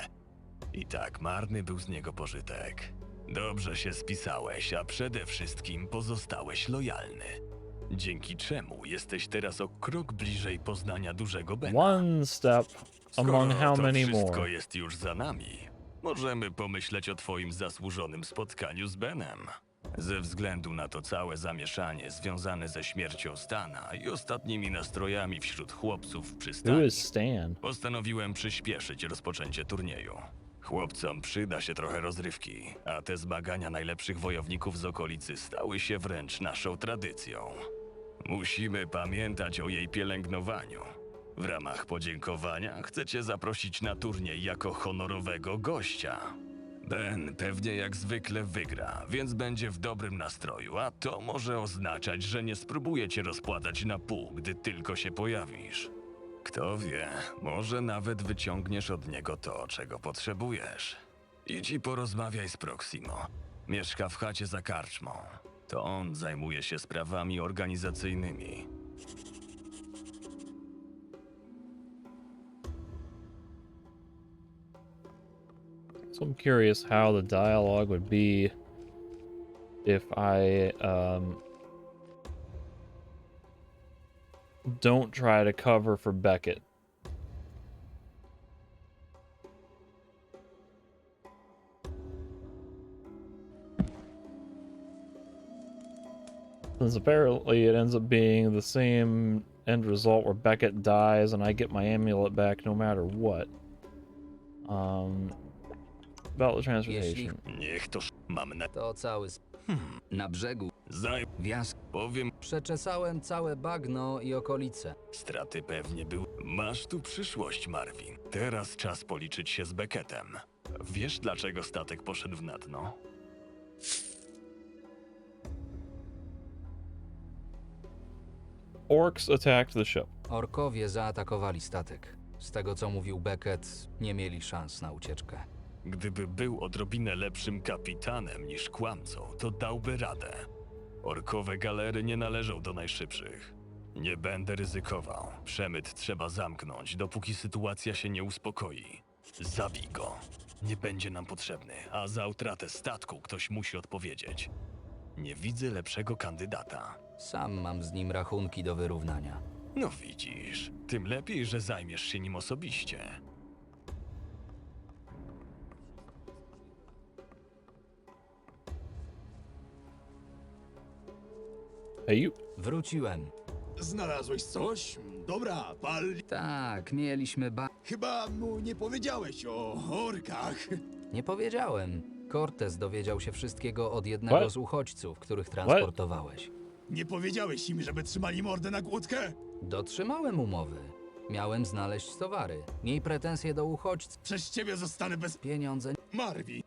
I tak marny był z niego pożytek. Dobrze się spisałeś, a przede wszystkim pozostałeś lojalny. Dzięki czemu jesteś teraz o krok bliżej poznania dużego Bena. One step among how to many wszystko more? jest już za nami, możemy pomyśleć o twoim zasłużonym spotkaniu z Benem. Ze względu na to całe zamieszanie związane ze śmiercią Stana i ostatnimi nastrojami wśród chłopców w Who przystani, is Stan? postanowiłem przyspieszyć rozpoczęcie turnieju. Chłopcom przyda się trochę rozrywki, a te zmagania najlepszych wojowników z okolicy stały się wręcz naszą tradycją. Musimy pamiętać o jej pielęgnowaniu. W ramach podziękowania chcę cię zaprosić na turniej jako honorowego gościa. Ben pewnie jak zwykle wygra, więc będzie w dobrym nastroju, a to może oznaczać, że nie spróbuje cię rozpłatać na pół, gdy tylko się pojawisz. Kto wie, może nawet wyciągniesz od niego to, czego potrzebujesz. Idź i porozmawiaj z Proximo. Mieszka w chacie za karczmą. To on zajmuje się sprawami organizacyjnymi. So I'm curious how the dialogue would be if I don't try to cover for Beckett. Since apparently it ends up being the same end result where Beckett dies and I get my amulet back no matter what. About the transportation. Niech to mam na... To cały na brzegu. Powiem, Przeczesałem całe bagno i okolice. straty pewnie był. Masz tu przyszłość, Marvin. Teraz czas policzyć się z Beckettem. Wiesz, dlaczego statek poszedł na dno? Orcs attacked the ship. Orkowie zaatakowali statek. Z tego co mówił Beckett, nie mieli szans na ucieczkę. Gdyby był odrobinę lepszym kapitanem niż kłamcą, to dałby radę. Orkowe galery nie należą do najszybszych. Nie będę ryzykował. Przemyt trzeba zamknąć, dopóki sytuacja się nie uspokoi. Zabij go. Nie będzie nam potrzebny, a za utratę statku ktoś musi odpowiedzieć. Nie widzę lepszego kandydata. Sam mam z nim rachunki do wyrównania. No widzisz, tym lepiej, że zajmiesz się nim osobiście. Hey, Wróciłem. Znalazłeś coś? Dobra, pal. Tak, mieliśmy Chyba mu nie powiedziałeś o orkach. Nie powiedziałem. Cortez dowiedział się wszystkiego od jednego What? z uchodźców, których transportowałeś. Nie powiedziałeś im, żeby trzymali mordę na głódkę? Dotrzymałem umowy. Miałem znaleźć towary. Miej pretensje do uchodźców. Przez ciebie zostanę bez Pieniądze. Marvi.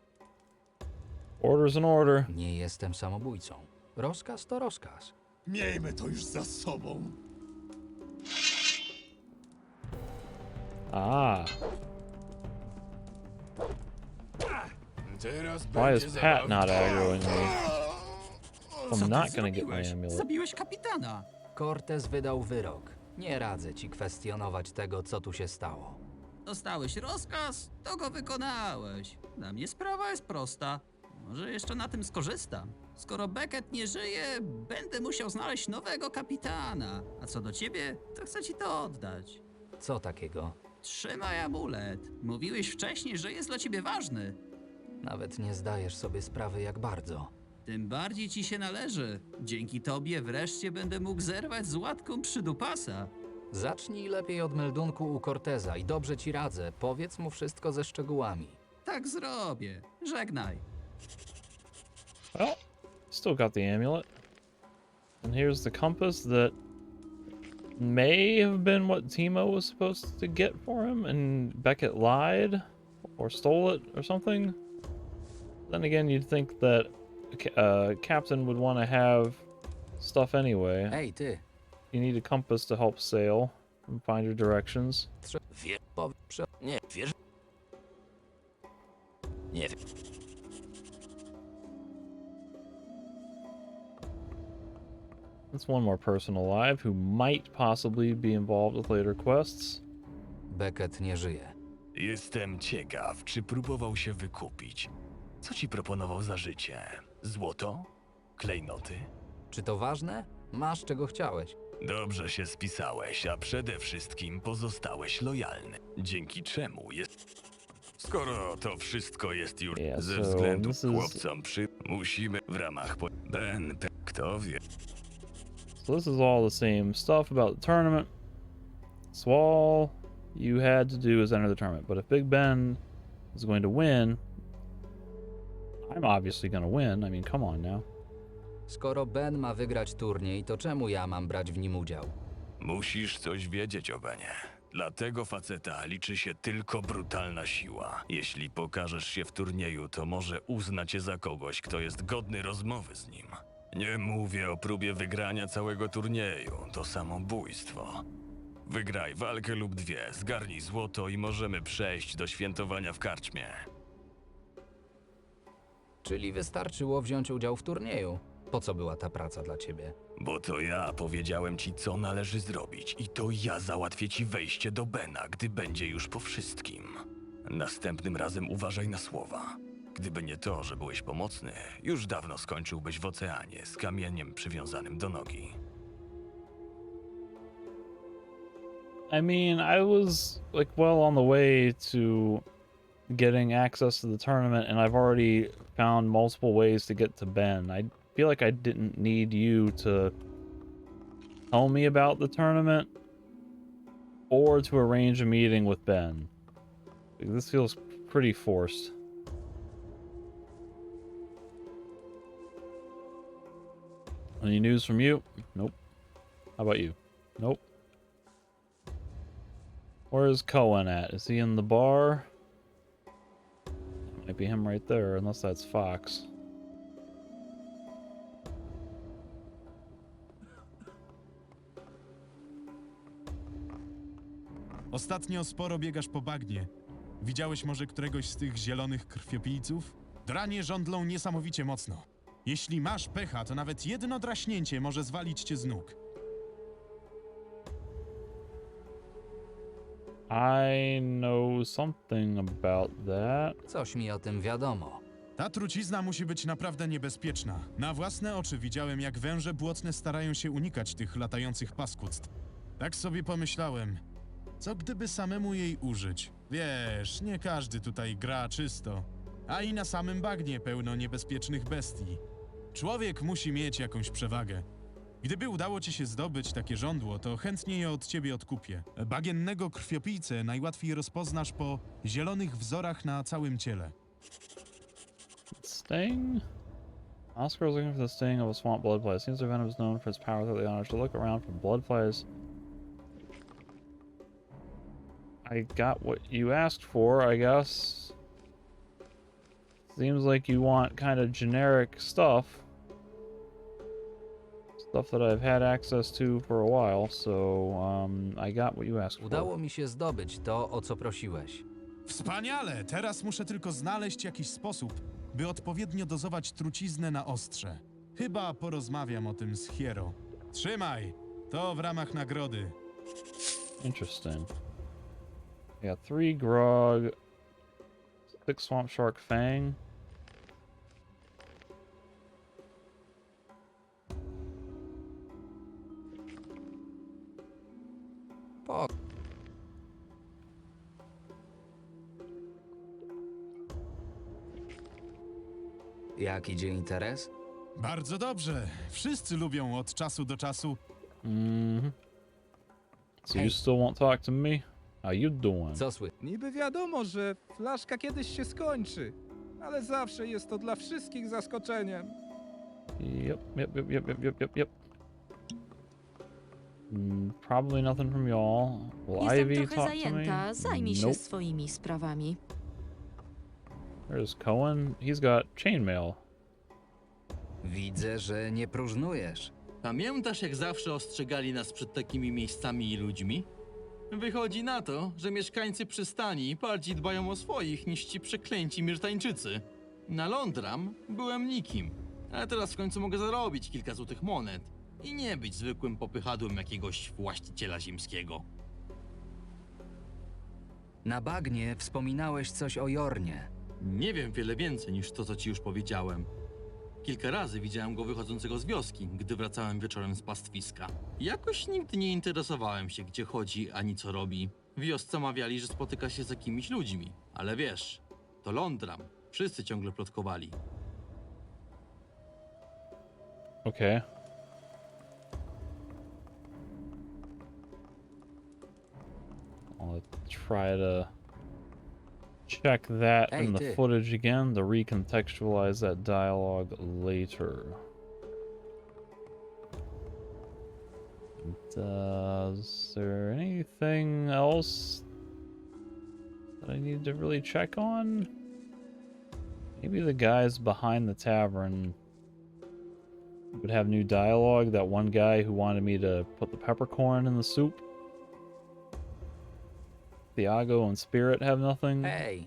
order's an order. Nie jestem samobójcą. Rozkaz to rozkaz. Miejmy to już za sobą. Ah. Teraz Why is będzie Pat not zabawka. aggroing me? Co I'm ty not gonna get my zrobiłeś? amulet. Zabiłeś kapitana. Cortez wydał wyrok. Nie radzę ci kwestionować tego, co tu się stało. Dostałeś rozkaz, to go wykonałeś. Dla mnie sprawa jest prosta. Może jeszcze na tym skorzystam. Skoro Beckett nie żyje, będę musiał znaleźć nowego kapitana. A co do ciebie, to chcę ci to oddać. Co takiego? Trzymaj amulet. Mówiłeś wcześniej, że jest dla ciebie ważny. Nawet nie zdajesz sobie sprawy, jak bardzo. Tym bardziej ci się należy. Dzięki tobie wreszcie będę mógł zerwać z łatką przydupasa. Zacznij lepiej od meldunku u Corteza i dobrze ci radzę. Powiedz mu wszystko ze szczegółami. Tak zrobię. Żegnaj. Well, still got the amulet. And here's the compass that may have been what Timo was supposed to get for him, and Beckett lied or stole it or something. Then again, you'd think that captain would want to have stuff anyway. Ej, ty. You need a compass to help sail and find your directions. Nie, wiesz? Nie wiem. That's one more person alive who might possibly be involved with later quests. Beckett nie żyje. Jestem ciekaw, czy próbował się wykupić. Co ci proponował za życie? Złoto? Klejnoty? Czy to ważne? Masz czego chciałeś. Dobrze się spisałeś, a przede wszystkim pozostałeś lojalny. Dzięki czemu jest... Skoro to wszystko jest już ze względu chłopcom musimy w ramach kto wie. So this is all the same stuff about the tournament. So all you had to do is enter the tournament. But if Big Ben is going to win, I'm obviously going to win. I mean, come on now. Skoro Ben ma wygrać turniej, to czemu ja mam brać w nim udział? Musisz coś wiedzieć o Benie. Dla tego faceta liczy się tylko brutalna siła. Jeśli pokażesz się w turnieju, to może uzna cię za kogoś, kto jest godny rozmowy z nim. Nie mówię o próbie wygrania całego turnieju, to samobójstwo. Wygraj walkę lub dwie, zgarnij złoto i możemy przejść do świętowania w karczmie. Czyli wystarczyło wziąć udział w turnieju. Po co była ta praca dla ciebie? Bo to ja powiedziałem ci, co należy zrobić i to ja załatwię ci wejście do Bena, gdy będzie już po wszystkim. Następnym razem uważaj na słowa. Gdyby nie to, że byłeś pomocny, już dawno skończyłbyś w oceanie z kamieniem przywiązanym do nogi. I mean, I was like well on the way to getting access to the tournament, and I've already found multiple ways to get to Ben. I feel like I didn't need you to tell me about the tournament or to arrange a meeting with Ben. Like, this feels pretty forced. Any news from you? Nope. How about you? Nope. Where's Cohen at? Is he in the bar? Might be him right there, unless that's Fox. Ostatnio sporo biegasz po bagnie. Widziałeś może któregoś z tych zielonych krwiopijców? Dranie żądlą niesamowicie mocno. Jeśli masz pecha, to nawet jedno draśnięcie może zwalić cię z nóg. I know something about that. Coś mi o tym wiadomo. Ta trucizna musi być naprawdę niebezpieczna. Na własne oczy widziałem, jak węże błotne starają się unikać tych latających paskudstw. Tak sobie pomyślałem, co gdyby samemu jej użyć? Wiesz, nie każdy tutaj gra czysto, a i na samym bagnie pełno niebezpiecznych bestii. Człowiek musi mieć jakąś przewagę. Gdyby udało ci się zdobyć takie żądło, to chętnie je od ciebie odkupię. Bagiennego krwiopijcę najłatwiej rozpoznasz po zielonych wzorach na całym ciele. Sting? Oscar is looking for the sting of a swamp bloodfly. Seems the venom is known for its power without the honor to look around for bloodflies. I got what you asked for, I guess. Seems like you want kind of generic stuff. Stuff that I've had access to for a while, so I got what you asked for. Udało mi się zdobyć to, o co prosiłeś. Wspaniale! Teraz muszę tylko znaleźć jakiś sposób, by odpowiednio dozować truciznę na ostrze. Chyba porozmawiam o tym z Hiero. Trzymaj! To w ramach nagrody. Interesting. I got 3 grog, 6 swamp shark fang. Jak idzie interes? Bardzo dobrze. Wszyscy lubią od czasu do czasu. So you still won't talk to me? How you doing? Co sły? Niby wiadomo, że flaszka kiedyś się skończy, ale zawsze jest to dla wszystkich zaskoczeniem. Yep. Probably nothing from y'all. Will Jestem Ivy trochę talk to me? zajęta. Zajmij się Nope. swoimi sprawami. There's Cohen. He's got chainmail. Widzę, że nie próżnujesz. Pamiętasz, jak zawsze ostrzegali nas przed takimi miejscami i ludźmi? Wychodzi na to, że mieszkańcy przystani bardziej dbają o swoich niż ci przeklęci Myrtańczycy. Na Lądram byłem nikim, ale teraz w końcu mogę zarobić kilka złotych monet i nie być zwykłym popychadłem jakiegoś właściciela ziemskiego. Na bagnie wspominałeś coś o Jornie. Nie wiem wiele więcej niż to, co ci już powiedziałem. Kilka razy widziałem go wychodzącego z wioski, gdy wracałem wieczorem z pastwiska. Jakoś nigdy nie interesowałem się, gdzie chodzi, ani co robi. W wiosce mawiali, że spotyka się z jakimiś ludźmi. Ale wiesz, to Lądram. Wszyscy ciągle plotkowali. Okay. I'll try to check that in the footage again to recontextualize that dialogue later. Is there anything else that I need to really check on? Maybe the guys behind the tavern would have new dialogue. That one guy who wanted me to put the peppercorn in the soup. Thiago and Spirit have nothing. Hey.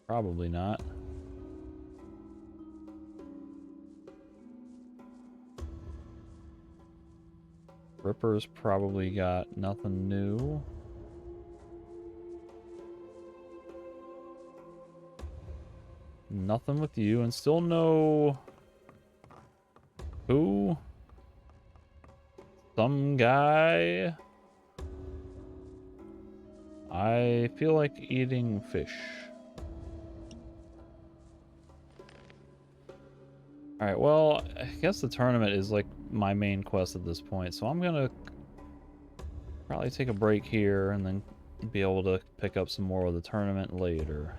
Probably not. Ripper's probably got nothing new. Nothing with you, and still no... Who? Some guy? I feel like eating fish. Alright, well, I guess the tournament is like my main quest at this point, so I'm gonna probably take a break here and then be able to pick up some more of the tournament later.